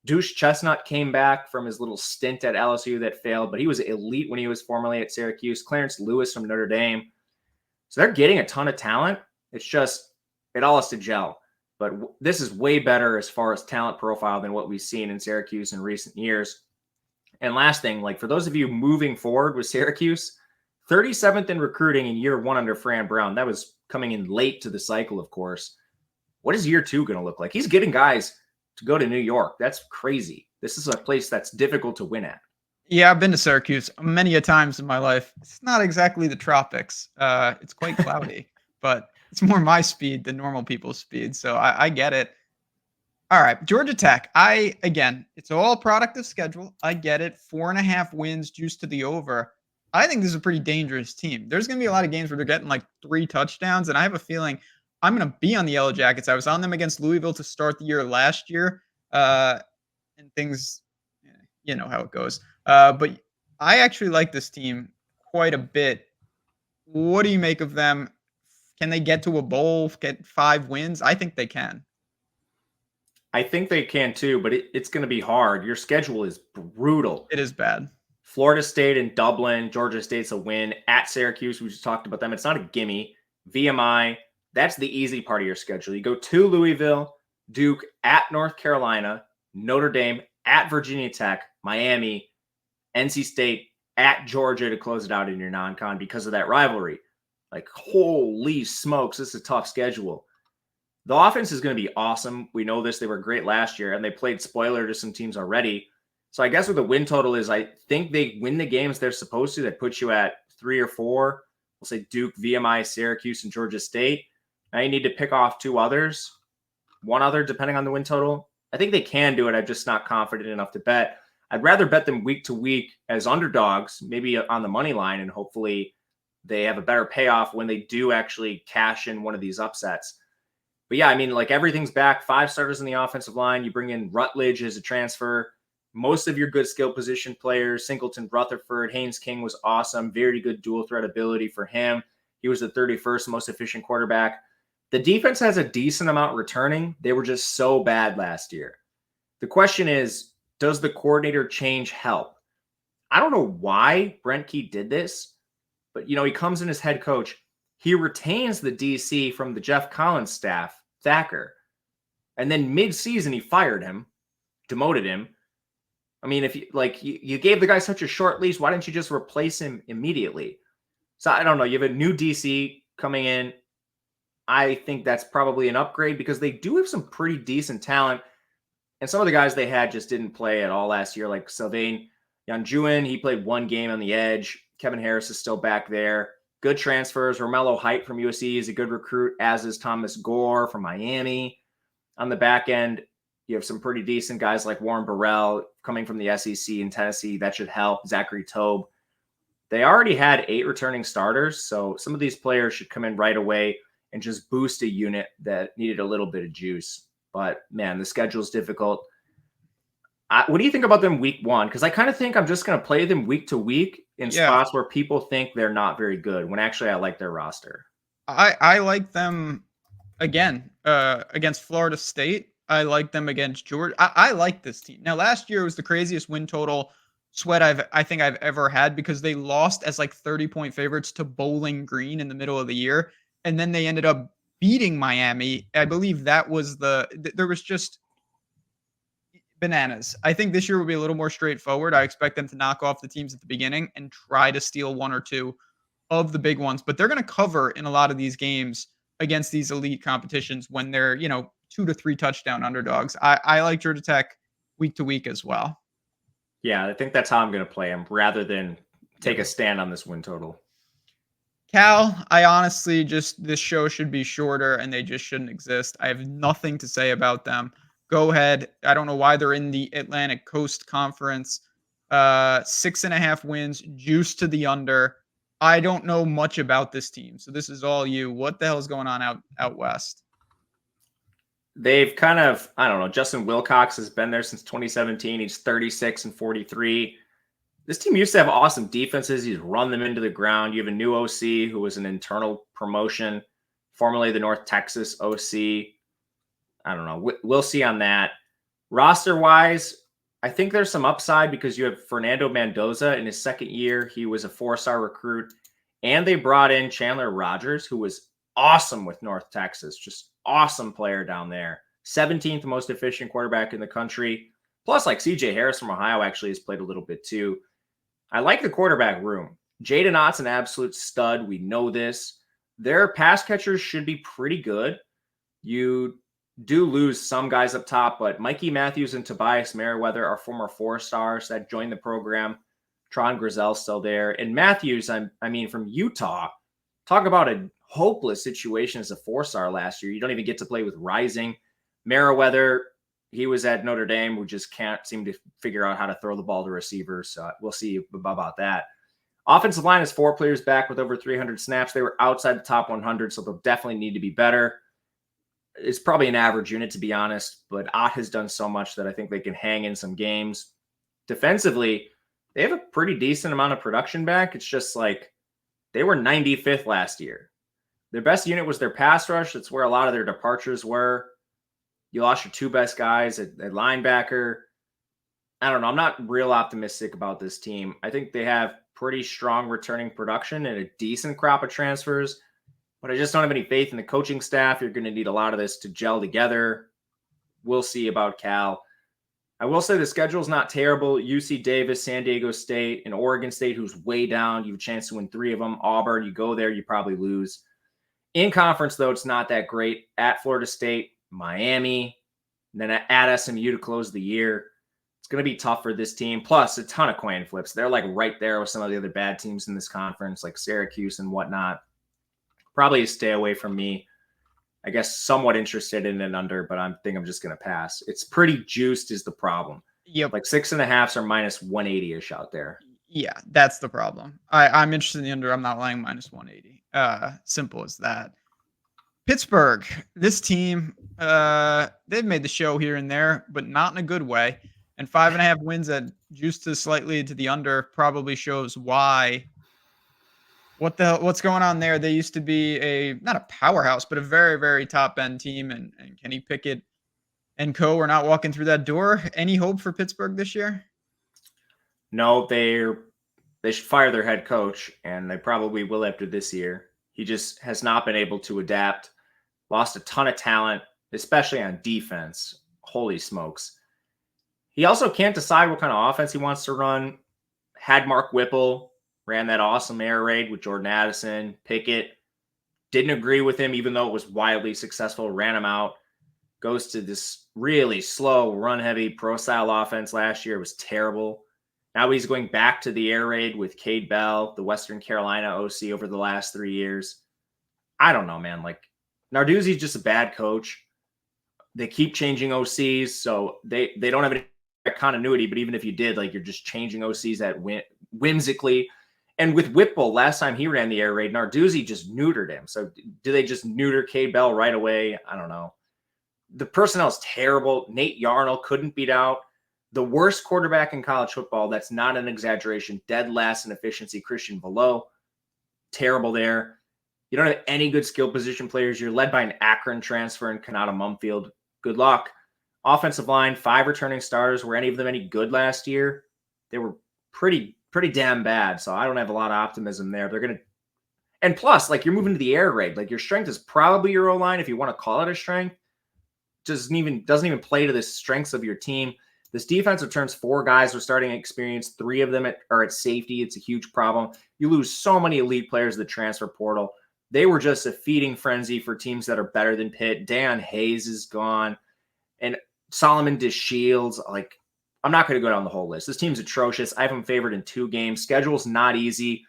Douche Chestnut came back from his little stint at LSU that failed, but he was elite when he was formerly at Syracuse. Clarence Lewis from Notre Dame. So they're getting a ton of talent. It's just, it all has to gel. But this is way better as far as talent profile than what we've seen in Syracuse in recent years. And last thing, like for those of you moving forward with Syracuse, 37th in recruiting in year 1 under Fran Brown. That was coming in late to the cycle, of course. What is year 2 going to look like? He's getting guys to go to New York. That's crazy. This is a place that's difficult to win at. Yeah, I've been to Syracuse many a times in my life. It's not exactly the tropics. It's quite cloudy, but it's more my speed than normal people's speed. So I get it. All right, Georgia Tech. Again, it's all product of schedule. I get it. 4.5 wins juiced to the over. I think this is a pretty dangerous team. There's going to be a lot of games where they're getting like 3 touchdowns, and I have a feeling I'm going to be on the Yellow Jackets. I was on them against Louisville to start the year last year, and things, you know how it goes. But I actually like this team quite a bit. What do you make of them? Can they get to a bowl, get 5 wins? I think they can. I think they can too, but it's going to be hard. Your schedule is brutal. It is bad. Florida State and Dublin. Georgia State's a win. At Syracuse, we just talked about them. It's not a gimme. VMI, that's the easy part of your schedule. You go to Louisville, Duke, at North Carolina, Notre Dame, at Virginia Tech, Miami, NC State, at Georgia to close it out in your non-con because of that rivalry. Like, holy smokes, this is a tough schedule. The offense is going to be awesome. We know this. They were great last year, and they played spoiler to some teams already. So I guess what the win total is, I think they win the games they're supposed to. That puts you at 3 or 4. We'll say Duke, VMI, Syracuse, and Georgia State. Now you need to pick off 2 others. 1 other, depending on the win total. I think they can do it. I'm just not confident enough to bet. I'd rather bet them week to week as underdogs, maybe on the money line, and hopefully they have a better payoff when they do actually cash in one of these upsets. But yeah, I mean, like, everything's back. 5 starters in the offensive line. You bring in Rutledge as a transfer. Most of your good skill position players, Singleton, Rutherford, Haynes King was awesome. Very good dual threat ability for him. He was the 31st most efficient quarterback. The defense has a decent amount returning. They were just so bad last year. The question is, does the coordinator change help? I don't know why Brent Key did this, but, he comes in as head coach. He retains the DC from the Jeff Collins staff, Thacker. And then mid-season, he fired him, demoted him. I mean, if you gave the guy such a short leash, why didn't you just replace him immediately? So I don't know. You have a new DC coming in. I think that's probably an upgrade because they do have some pretty decent talent. And some of the guys they had just didn't play at all last year, like Sylvain Yanjuan. He played 1 game on the edge. Kevin Harris is still back there. Good transfers. Romello Height from USC is a good recruit, as is Thomas Gore from Miami. On the back end, you have some pretty decent guys like Warren Burrell coming from the SEC in Tennessee. That should help. Zachary Tobe. They already had 8 returning starters, so some of these players should come in right away and just boost a unit that needed a little bit of juice. But, man, the schedule is difficult. What do you think about them week 1? Because I kind of think I'm just going to play them week to week in spots where people think they're not very good, when actually I like their roster. I like them, again, against Florida State. I like them against Georgia. I like this team. Now, last year was the craziest win total sweat I think I've ever had because they lost as like 30-point favorites to Bowling Green in the middle of the year. And then they ended up beating Miami. I believe that was there was just bananas. I think this year will be a little more straightforward. I expect them to knock off the teams at the beginning and try to steal 1 or 2 of the big ones. But they're going to cover in a lot of these games against these elite competitions when they're, 2 to 3 touchdown underdogs. I like Georgia Tech week to week as well. Yeah, I think that's how I'm going to play them rather than take a stand on this win total. Cal, I honestly this show should be shorter and they just shouldn't exist. I have nothing to say about them. Go ahead. I don't know why they're in the Atlantic Coast Conference. 6.5 wins, juice to the under. I don't know much about this team, so this is all you. What the hell is going on out west? They've kind of, I don't know, Justin Wilcox has been there since 2017. He's 36 and 43. This team used to have awesome defenses. He's run them into the ground. You have a new OC who was an internal promotion, formerly the North Texas OC. I don't know. We'll see on that. Roster-wise, I think there's some upside because you have Fernando Mendoza in his second year. He was a 4-star recruit. And they brought in Chandler Rogers, who was awesome with North Texas. Just awesome player down there. 17th most efficient quarterback in the country. Plus, like, CJ Harris from Ohio actually has played a little bit too. I like the quarterback room. Jaden Ott's an absolute stud. We know this. Their pass catchers should be pretty good. You do lose some guys up top, but Mikey Matthews and Tobias Merriweather are former 4-stars that joined the program. Tron Grizel's still there. And Matthews, I mean, from Utah, talk about a hopeless situation as a 4-star last year. You don't even get to play with Rising. Merriweather, he was at Notre Dame, who just can't seem to figure out how to throw the ball to receivers. So we'll see about that. Offensive line is 4 players back with over 300 snaps. They were outside the top 100, so they'll definitely need to be better. It's probably an average unit, to be honest, but Ott has done so much that I think they can hang in some games. Defensively, they have a pretty decent amount of production back. It's just like they were 95th last year. Their best unit was their pass rush. That's where a lot of their departures were. You lost your 2 best guys at linebacker. I don't know. I'm not real optimistic about this team. I think they have pretty strong returning production and a decent crop of transfers, but I just don't have any faith in the coaching staff. You're going to need a lot of this to gel together. we'll see about Cal. I will say the schedule is not terrible. UC Davis, San Diego State, and Oregon State, who's way down. You have a chance to win 3 of them. Auburn, you go there, you probably lose. In conference, though, it's not that great. At Florida State, Miami, and then at SMU to close the year. It's going to be tough for this team. Plus, a ton of coin flips. They're like right there with some of the other bad teams in this conference, like Syracuse and whatnot. Probably a stay away from me. I guess somewhat interested in an under, but I think I'm just going to pass. It's pretty juiced is the problem. Yep. Like 6.5s or minus 180-ish out there. Yeah, that's the problem. I'm interested in the under. I'm not laying minus 180. Simple as that. Pittsburgh, this team, they've made the show here and there, but not in a good way. And 5.5 wins at juiced to slightly to the under probably shows why. What's going on there? They used to be not a powerhouse, but a very, very top end team. And Kenny Pickett and co are not walking through that door. Any hope for Pittsburgh this year? No, they should fire their head coach, and they probably will after this year. He just has not been able to adapt. Lost a ton of talent, especially on defense. Holy smokes. He also can't decide what kind of offense he wants to run. Had Mark Whipple, ran that awesome air raid with Jordan Addison, Pickett. Didn't agree with him, even though it was wildly successful. Ran him out. Goes to this really slow, run-heavy, pro-style offense last year. It was terrible. Now he's going back to the air raid with Cade Bell, the Western Carolina OC over the last 3 years. I don't know, man. Like, Narduzzi's just a bad coach. They keep changing OCs, so they don't have any continuity, but even if you did, like, you're just changing OCs that whimsically. And with Whipple, last time he ran the air raid, Narduzzi just neutered him. So do they just neuter Cade Bell right away? I don't know. The personnel is terrible. Nate Yarnell couldn't beat out the worst quarterback in college football. That's not an exaggeration. Dead last in efficiency, Christian Velo. Terrible there. You don't have any good skill position players. You're led by an Akron transfer in Kanata Mumfield. Good luck. Offensive line, 5 returning starters. Were any of them any good last year? They were pretty damn bad. So I don't have a lot of optimism there. They're going to, and plus, like, you're moving to the air raid. Like, your strength is probably your O-line, if you want to call it a strength. Doesn't even play to the strengths of your team. This defense returns 4 guys with starting experience. 3 of them are at safety. It's a huge problem. You lose so many elite players to the transfer portal. They were just a feeding frenzy for teams that are better than Pitt. Dan Hayes is gone. And Solomon DeShields. Like, I'm not going to go down the whole list. This team's atrocious. I have them favored in 2 games. Schedule's not easy.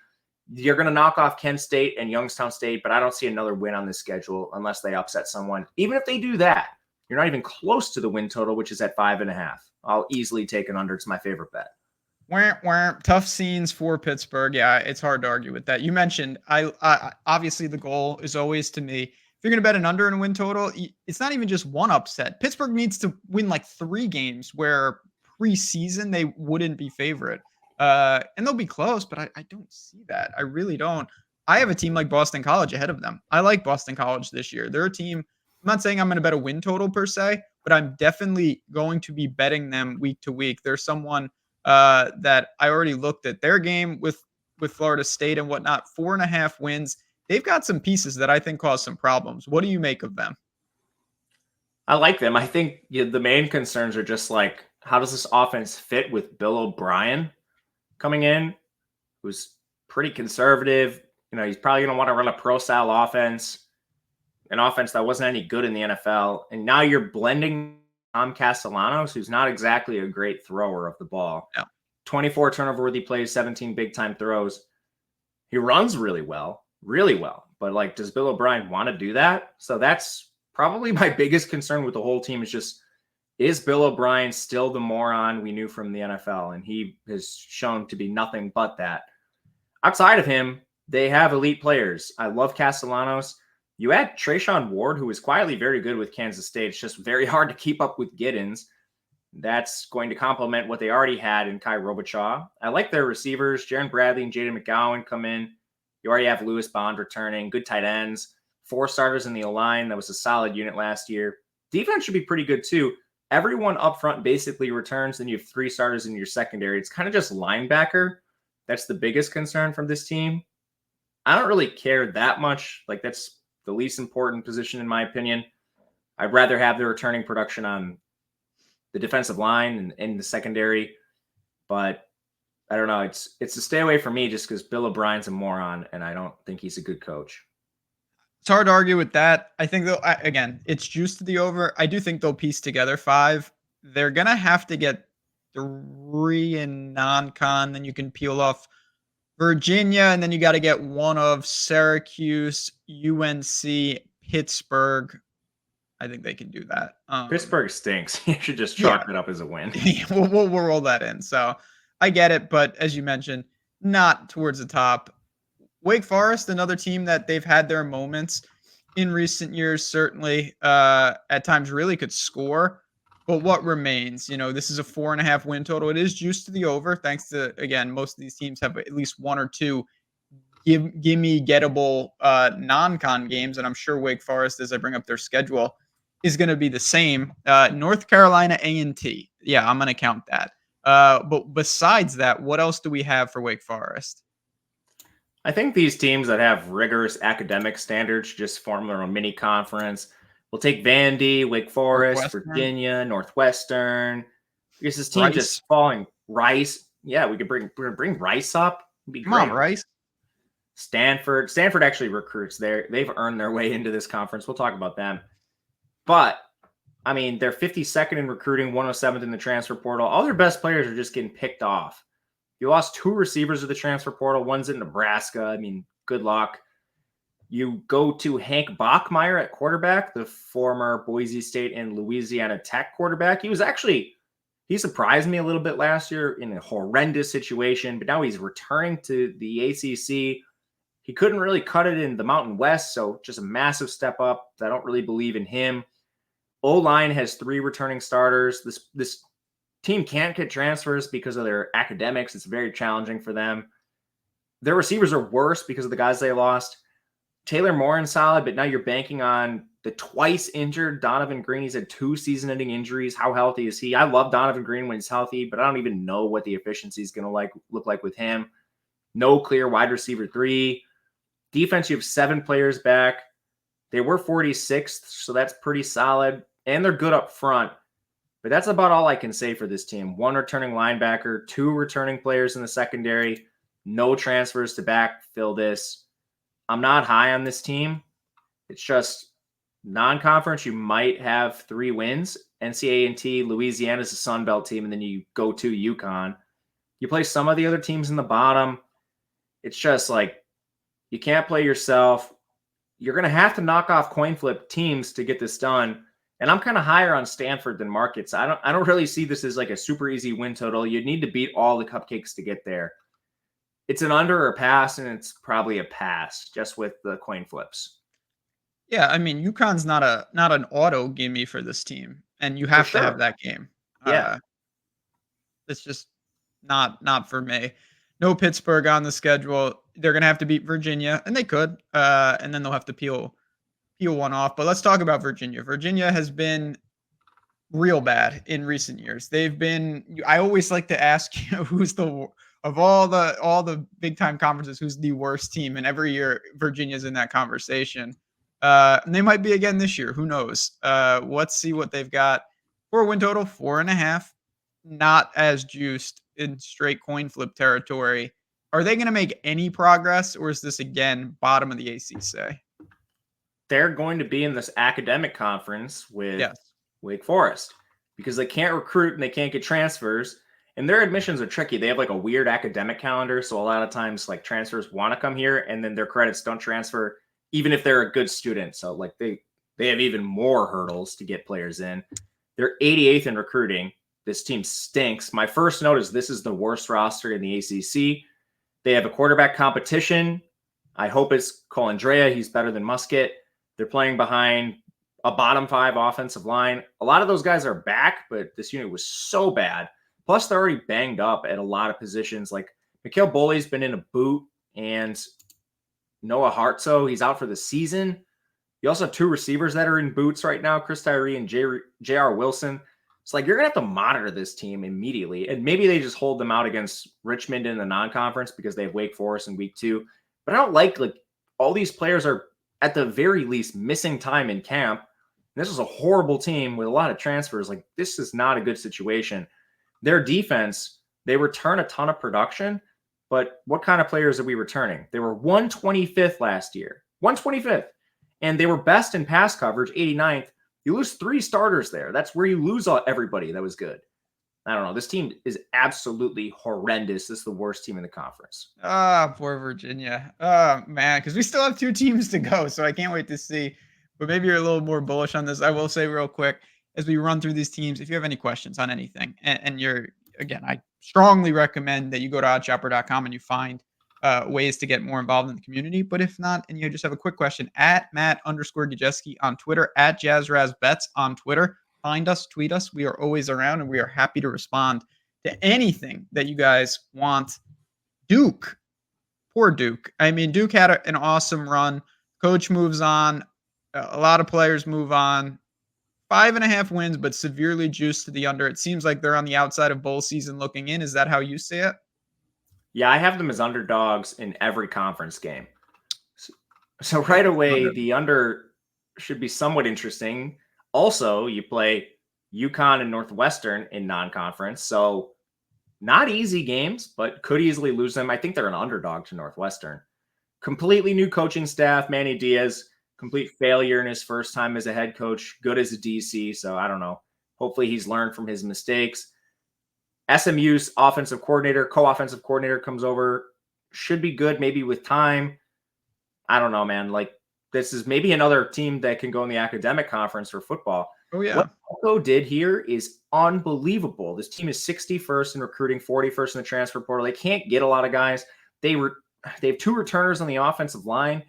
You're going to knock off Kent State and Youngstown State, but I don't see another win on this schedule unless they upset someone. Even if they do that, you're not even close to the win total, which is at 5.5. I'll easily take an under. It's my favorite bet. Tough scenes for Pittsburgh. Yeah, it's hard to argue with that. You mentioned, I obviously the goal is always, to me, if you're going to bet an under and win total, it's not even just one upset. Pittsburgh needs to win like 3 games where preseason they wouldn't be favorite. And they'll be close, but I don't see that. I really don't. I have a team like Boston College ahead of them. I like Boston College this year. They're a team. I'm not saying I'm going to bet a win total per se, but I'm definitely going to be betting them week to week. There's someone that I already looked at their game with Florida State and whatnot, 4.5 wins. They've got some pieces that I think cause some problems. What do you make of them? I like them. I think the main concerns are just like, how does this offense fit with Bill O'Brien coming in, who's pretty conservative? You know, he's probably going to want to run a pro-style offense, an offense that wasn't any good in the NFL. And now you're blending Tom Castellanos, who's not exactly a great thrower of the ball. No. 24 turnover-worthy plays, 17 big-time throws. He runs really well. But, like, does Bill O'Brien want to do that? So that's probably my biggest concern with the whole team is Bill O'Brien still the moron we knew from the NFL? And he has shown to be nothing but that. Outside of him, they have elite players. I love Castellanos. You add Trayshawn Ward, who is quietly very good with Kansas State. It's just very hard to keep up with Giddens. That's going to complement what they already had in Kai Robichaud. I like their receivers. Jaron Bradley and Jaden McGowan come in. You already have Lewis Bond returning. Good tight ends. 4 starters in the O-line. That was a solid unit last year. Defense should be pretty good too. Everyone up front basically returns. Then you have 3 starters in your secondary. It's kind of just linebacker. That's the biggest concern from this team. I don't really care that much. Like, that's the least important position in my opinion. I'd rather have the returning production on the defensive line and the secondary. But I don't know. It's a stay away from me just because Bill O'Brien's a moron, and I don't think he's a good coach. It's hard to argue with that. I think they'll again, it's juiced to the over. I do think they'll piece together 5. They're gonna have to get 3 in non-con, then you can peel off Virginia, and then you got to get one of Syracuse, UNC, Pittsburgh. I think they can do that. Pittsburgh stinks. You should just chalk it up as a win. We'll roll that in. So I get it, but as you mentioned, not towards the top. Wake Forest, another team that they've had their moments in recent years, certainly at times really could score. But what remains? This is a 4.5 win total. It is juiced to the over, thanks to, again, most of these teams have at least 1 or 2 gimme gettable non-con games. And I'm sure Wake Forest, as I bring up their schedule, is going to be the same. North Carolina A&T. Yeah, I'm going to count that. But besides that, what else do we have for Wake Forest? I think these teams that have rigorous academic standards just form their own mini conference. We'll take Vandy, Wake Forest, Virginia, Northwestern. Because this team just falling. Rice. Yeah, we could bring Rice up. It'd be great. Come on, Rice. Stanford. Stanford actually recruits there. They've earned their way into this conference. We'll talk about them. But, I mean, they're 52nd in recruiting, 107th in the transfer portal. All their best players are just getting picked off. You lost 2 receivers of the transfer portal. One's in Nebraska. I mean, good luck. You go to Hank Bachmeier at quarterback, the former Boise State and Louisiana Tech quarterback. He surprised me a little bit last year in a horrendous situation, but now he's returning to the ACC. He couldn't really cut it in the Mountain West, so just a massive step up. I don't really believe in him. O-line has 3 returning starters. This team can't get transfers because of their academics. It's very challenging for them. Their receivers are worse because of the guys they lost. Taylor Morin's solid, but now you're banking on the twice injured Donovan Green. He's had 2 season-ending injuries. How healthy is he? I love Donovan Green when he's healthy, but I don't even know what the efficiency is going to look like with him. No clear wide receiver 3. Defense, you have 7 players back. They were 46th, so that's pretty solid. And they're good up front. But that's about all I can say for this team. 1 returning linebacker, 2 returning players in the secondary, no transfers to backfill this. I'm not high on this team. It's just non-conference. You might have 3 wins. NCAA, Louisiana's a Sun Belt team, and then you go to UConn. You play some of the other teams in the bottom. It's just like you can't play yourself. You're going to have to knock off coin flip teams to get this done. And I'm kind of higher on Stanford than markets. I don't really see this as like a super easy win total. You'd need to beat all the cupcakes to get there. It's an under or a pass, and it's probably a pass just with the coin flips. Yeah, I mean, UConn's not an auto gimme for this team, and you have to have that game. Yeah, it's just not for me. No Pittsburgh on the schedule. They're gonna have to beat Virginia, and they could, and then they'll have to peel one off. But let's talk about Virginia. Virginia has been real bad in recent years. They've been. I always like to ask, who's of all the big time conferences, who's the worst team? And every year, Virginia's in that conversation. And they might be again this year. Who knows? Let's see what they've got. 4 win total, 4.5. Not as juiced in straight coin flip territory. Are they going to make any progress, or is this again bottom of the ACC? They're going to be in this academic conference with Wake Forest because they can't recruit and they can't get transfers. And their admissions are tricky. They have like a weird academic calendar. So a lot of times like transfers want to come here and then their credits don't transfer, even if they're a good student. So like they have even more hurdles to get players in. They're 88th in recruiting. This team stinks. My first note is this is the worst roster in the ACC. They have a quarterback competition. I hope it's Colandrea. He's better than Musket. They're playing behind a bottom 5 offensive line. A lot of those guys are back, but this unit was so bad. Plus, they're already banged up at a lot of positions. Like, Mikhail Boley's been in a boot, and Noah Hartso, he's out for the season. You also have 2 receivers that are in boots right now, Chris Tyree and J.R. Wilson. It's like you're going to have to monitor this team immediately. And maybe they just hold them out against Richmond in the non-conference because they have Wake Forest in week 2. But I don't like all these players are, at the very least, missing time in camp. This is a horrible team with a lot of transfers. Like, this is not a good situation. Their defense, they return a ton of production, but what kind of players are we returning? They were 125th last year, 125th, and they were best in pass coverage, 89th. You lose 3 starters there. That's where you lose everybody that was good. I don't know. This team is absolutely horrendous. This is the worst team in the conference. Poor Virginia. Man, because we still have 2 teams to go, so I can't wait to see. But maybe you're a little more bullish on this. I will say real quick, as we run through these teams, if you have any questions on anything, and you're, again, I strongly recommend that you go to oddshopper.com and you find ways to get more involved in the community. But if not, and you just have a quick question, at Matt_Gajewski on Twitter, at JazzRazBets on Twitter. Find us, tweet us. We are always around, and we are happy to respond to anything that you guys want. Duke. Poor Duke. I mean, Duke had an awesome run. Coach moves on. A lot of players move on. 5.5 wins, but severely juiced to the under. It seems like they're on the outside of bowl season looking in. Is that how you see it? Yeah, I have them as underdogs in every conference game. So right away, the under should be somewhat interesting. Also, you play UConn and Northwestern in non-conference, so not easy games, but could easily lose them. I think they're an underdog to Northwestern. Completely new coaching staff. Manny Diaz, complete failure in his first time as a head coach, good as a DC, so I don't know. Hopefully he's learned from his mistakes. SMU's offensive coordinator, co-offensive coordinator comes over. Should be good, maybe with time. I don't know, man. Like, this is maybe another team that can go in the academic conference for football. Oh, yeah. What Elko did here is unbelievable. This team is 61st in recruiting, 41st in the transfer portal. They can't get a lot of guys. They have 2 returners on the offensive line,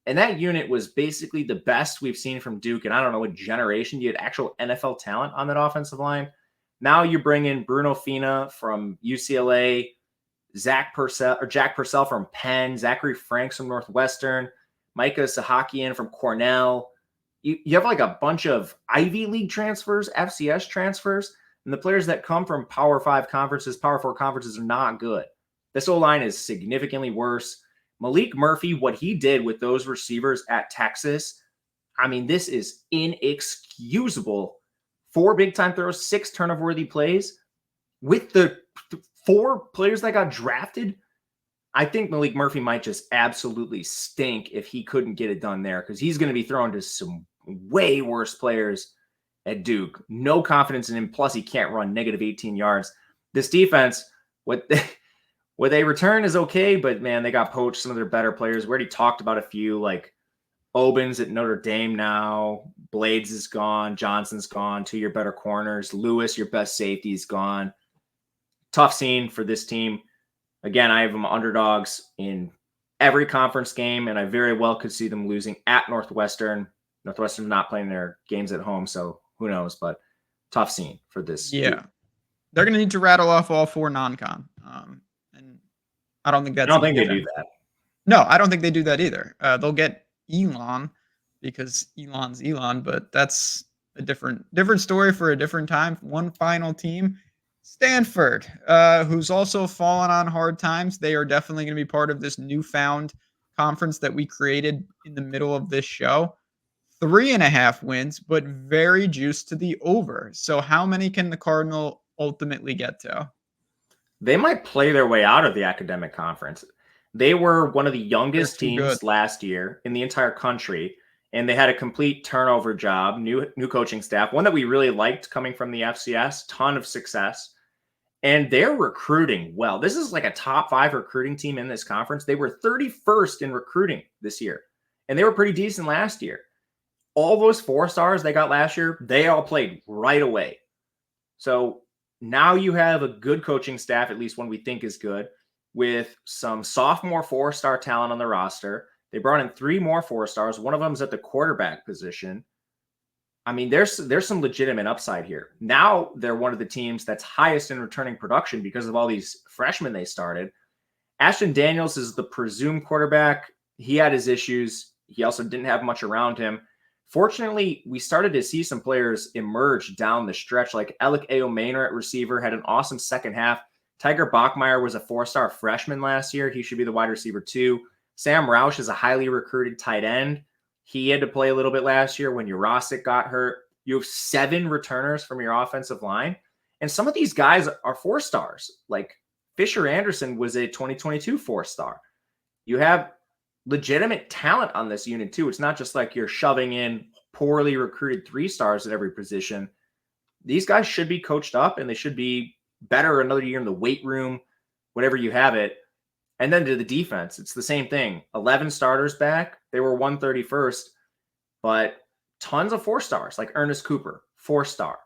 and that unit was basically the best we've seen from Duke. And I don't know what generation. You had actual NFL talent on that offensive line. Now you bring in Bruno Fina from UCLA, Jack Purcell from Penn, Zachary Franks from Northwestern, Micah Sahakian from Cornell. You have like a bunch of Ivy League transfers, FCS transfers, and the players that come from Power 5 conferences, Power 4 conferences are not good. This O-line is significantly worse. Malik Murphy, what he did with those receivers at Texas, I mean, this is inexcusable. 4 big-time throws, 6 turnover-worthy plays. With the 4 players that got drafted, I think Malik Murphy might just absolutely stink if he couldn't get it done there, because he's going to be thrown to some way worse players at Duke. No confidence in him. Plus, he can't run negative 18 yards. This defense, what they return is okay, but man, they got poached. Some of their better players. We already talked about a few, like Obens at Notre Dame now. Blades is gone. Johnson's gone. 2 of your better corners. Lewis, your best safety, is gone. Tough scene for this team. Again, I have them underdogs in every conference game, and I very well could see them losing at Northwestern. Northwestern's not playing their games at home, so who knows, but tough scene for this. Yeah. Group. They're going to need to rattle off all 4 non-con. And I don't think that's I don't think they do that. No, I don't think they do that either. They'll get Elon because Elon's Elon, but that's a different story for a different time. One final team. Stanford, who's also fallen on hard times. They are definitely going to be part of this newfound conference that we created in the middle of this show. 3.5 wins, but very juiced to the over. So how many can the Cardinal ultimately get to? They might play their way out of the academic conference. They were one of the youngest teams last year in the entire country, and they had a complete turnover job, new coaching staff, one that we really liked coming from the FCS, ton of success. And they're recruiting well. This is like a top 5 recruiting team in this conference. They were 31st in recruiting this year, and they were pretty decent last year. All those 4 stars they got last year, they all played right away. So now you have a good coaching staff, at least one we think is good, with some sophomore 4-star talent on the roster. They brought in 3 more 4 stars. One of them is at the quarterback position. I mean, there's some legitimate upside here. Now they're one of the teams that's highest in returning production because of all these freshmen they started. Ashton Daniels is the presumed quarterback. He had his issues. He also didn't have much around him. Fortunately, we started to see some players emerge down the stretch, like Alec Ayomainer at receiver had an awesome second half. Tiger Bachmeier was a 4-star freshman last year. He should be the wide receiver too. Sam Roush is a highly recruited tight end. He had to play a little bit last year when your Rasa got hurt. You have 7 returners from your offensive line. And some of these guys are 4-stars. Like Fisher Anderson was a 2022 4-star. You have legitimate talent on this unit too. It's not just like you're shoving in poorly recruited 3-stars at every position. These guys should be coached up and they should be better another year in the weight room, whatever you have it. And then to the defense, it's the same thing. 11 starters back. They were 131st, but tons of 4-stars like Ernest Cooper, 4-star.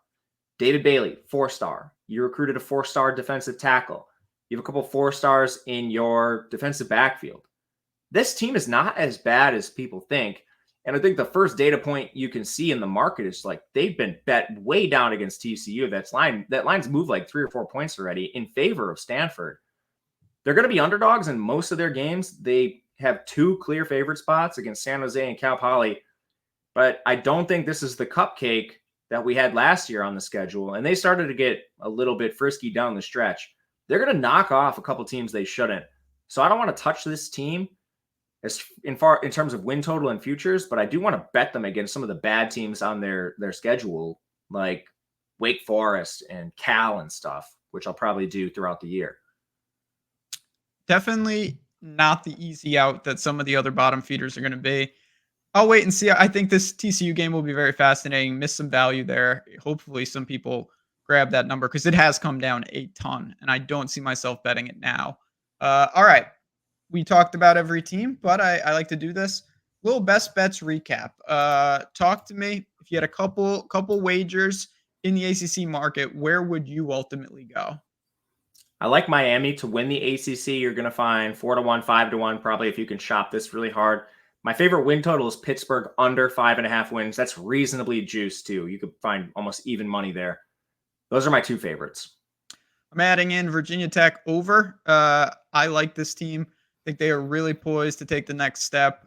David Bailey, 4-star. You recruited a 4-star defensive tackle. You have a couple 4-stars in your defensive backfield. This team is not as bad as people think. And I think the first data point you can see in the market is like they've been bet way down against TCU. That line's moved like 3 or 4 points already in favor of Stanford. They're going to be underdogs in most of their games. They have 2 clear favorite spots against San Jose and Cal Poly. But I don't think this is the cupcake that we had last year on the schedule. And they started to get a little bit frisky down the stretch. They're going to knock off a couple teams they shouldn't. So I don't want to touch this team in terms of win total and futures, but I do want to bet them against some of the bad teams on their schedule, like Wake Forest and Cal and stuff, which I'll probably do throughout the year. Definitely not the easy out that some of the other bottom feeders are going to be. I'll wait and see. I think this TCU game will be very fascinating. Miss some value there. Hopefully some people grab that number because it has come down a ton, and I don't see myself betting it now. All right. We talked about every team, but I like to do this. Little best bets recap. Talk to me. If you had a couple wagers in the ACC market, where would you ultimately go? I like Miami to win the ACC. You're going to find 4-1, 5-1, probably if you can shop this really hard. My favorite win total is Pittsburgh under 5.5 wins. That's reasonably juiced too. You could find almost even money there. Those are my 2 favorites. I'm adding in Virginia Tech over. I like this team. I think they are really poised to take the next step.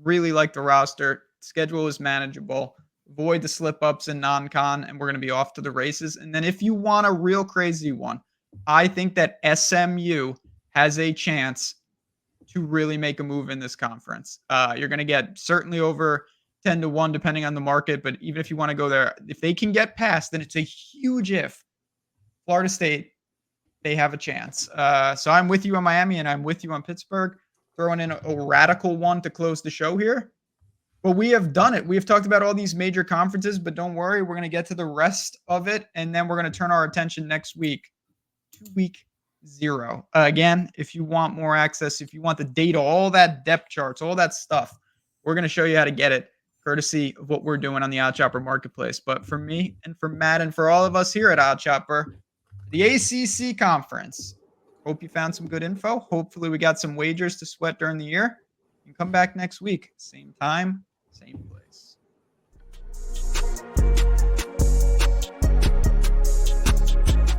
Really like the roster. Schedule is manageable. Avoid the slip-ups in non-con, and we're going to be off to the races. And then if you want a real crazy one, I think that SMU has a chance to really make a move in this conference. You're going to get certainly over 10-1 depending on the market, but even if you want to go there, if they can get past, then it's a huge if. Florida State, they have a chance. So I'm with you on Miami and I'm with you on Pittsburgh. Throwing in a radical one to close the show here. But we have done it. We have talked about all these major conferences, but don't worry, we're going to get to the rest of it, and then we're going to turn our attention next week to week 0. Again, if you want more access, if you want the data, all that depth charts, all that stuff, we're going to show you how to get it, courtesy of what we're doing on the OddsShopper Marketplace. But for me and for Matt and for all of us here at OddsShopper, the ACC Conference. Hope you found some good info. Hopefully we got some wagers to sweat during the year. And come back next week. Same time, same place.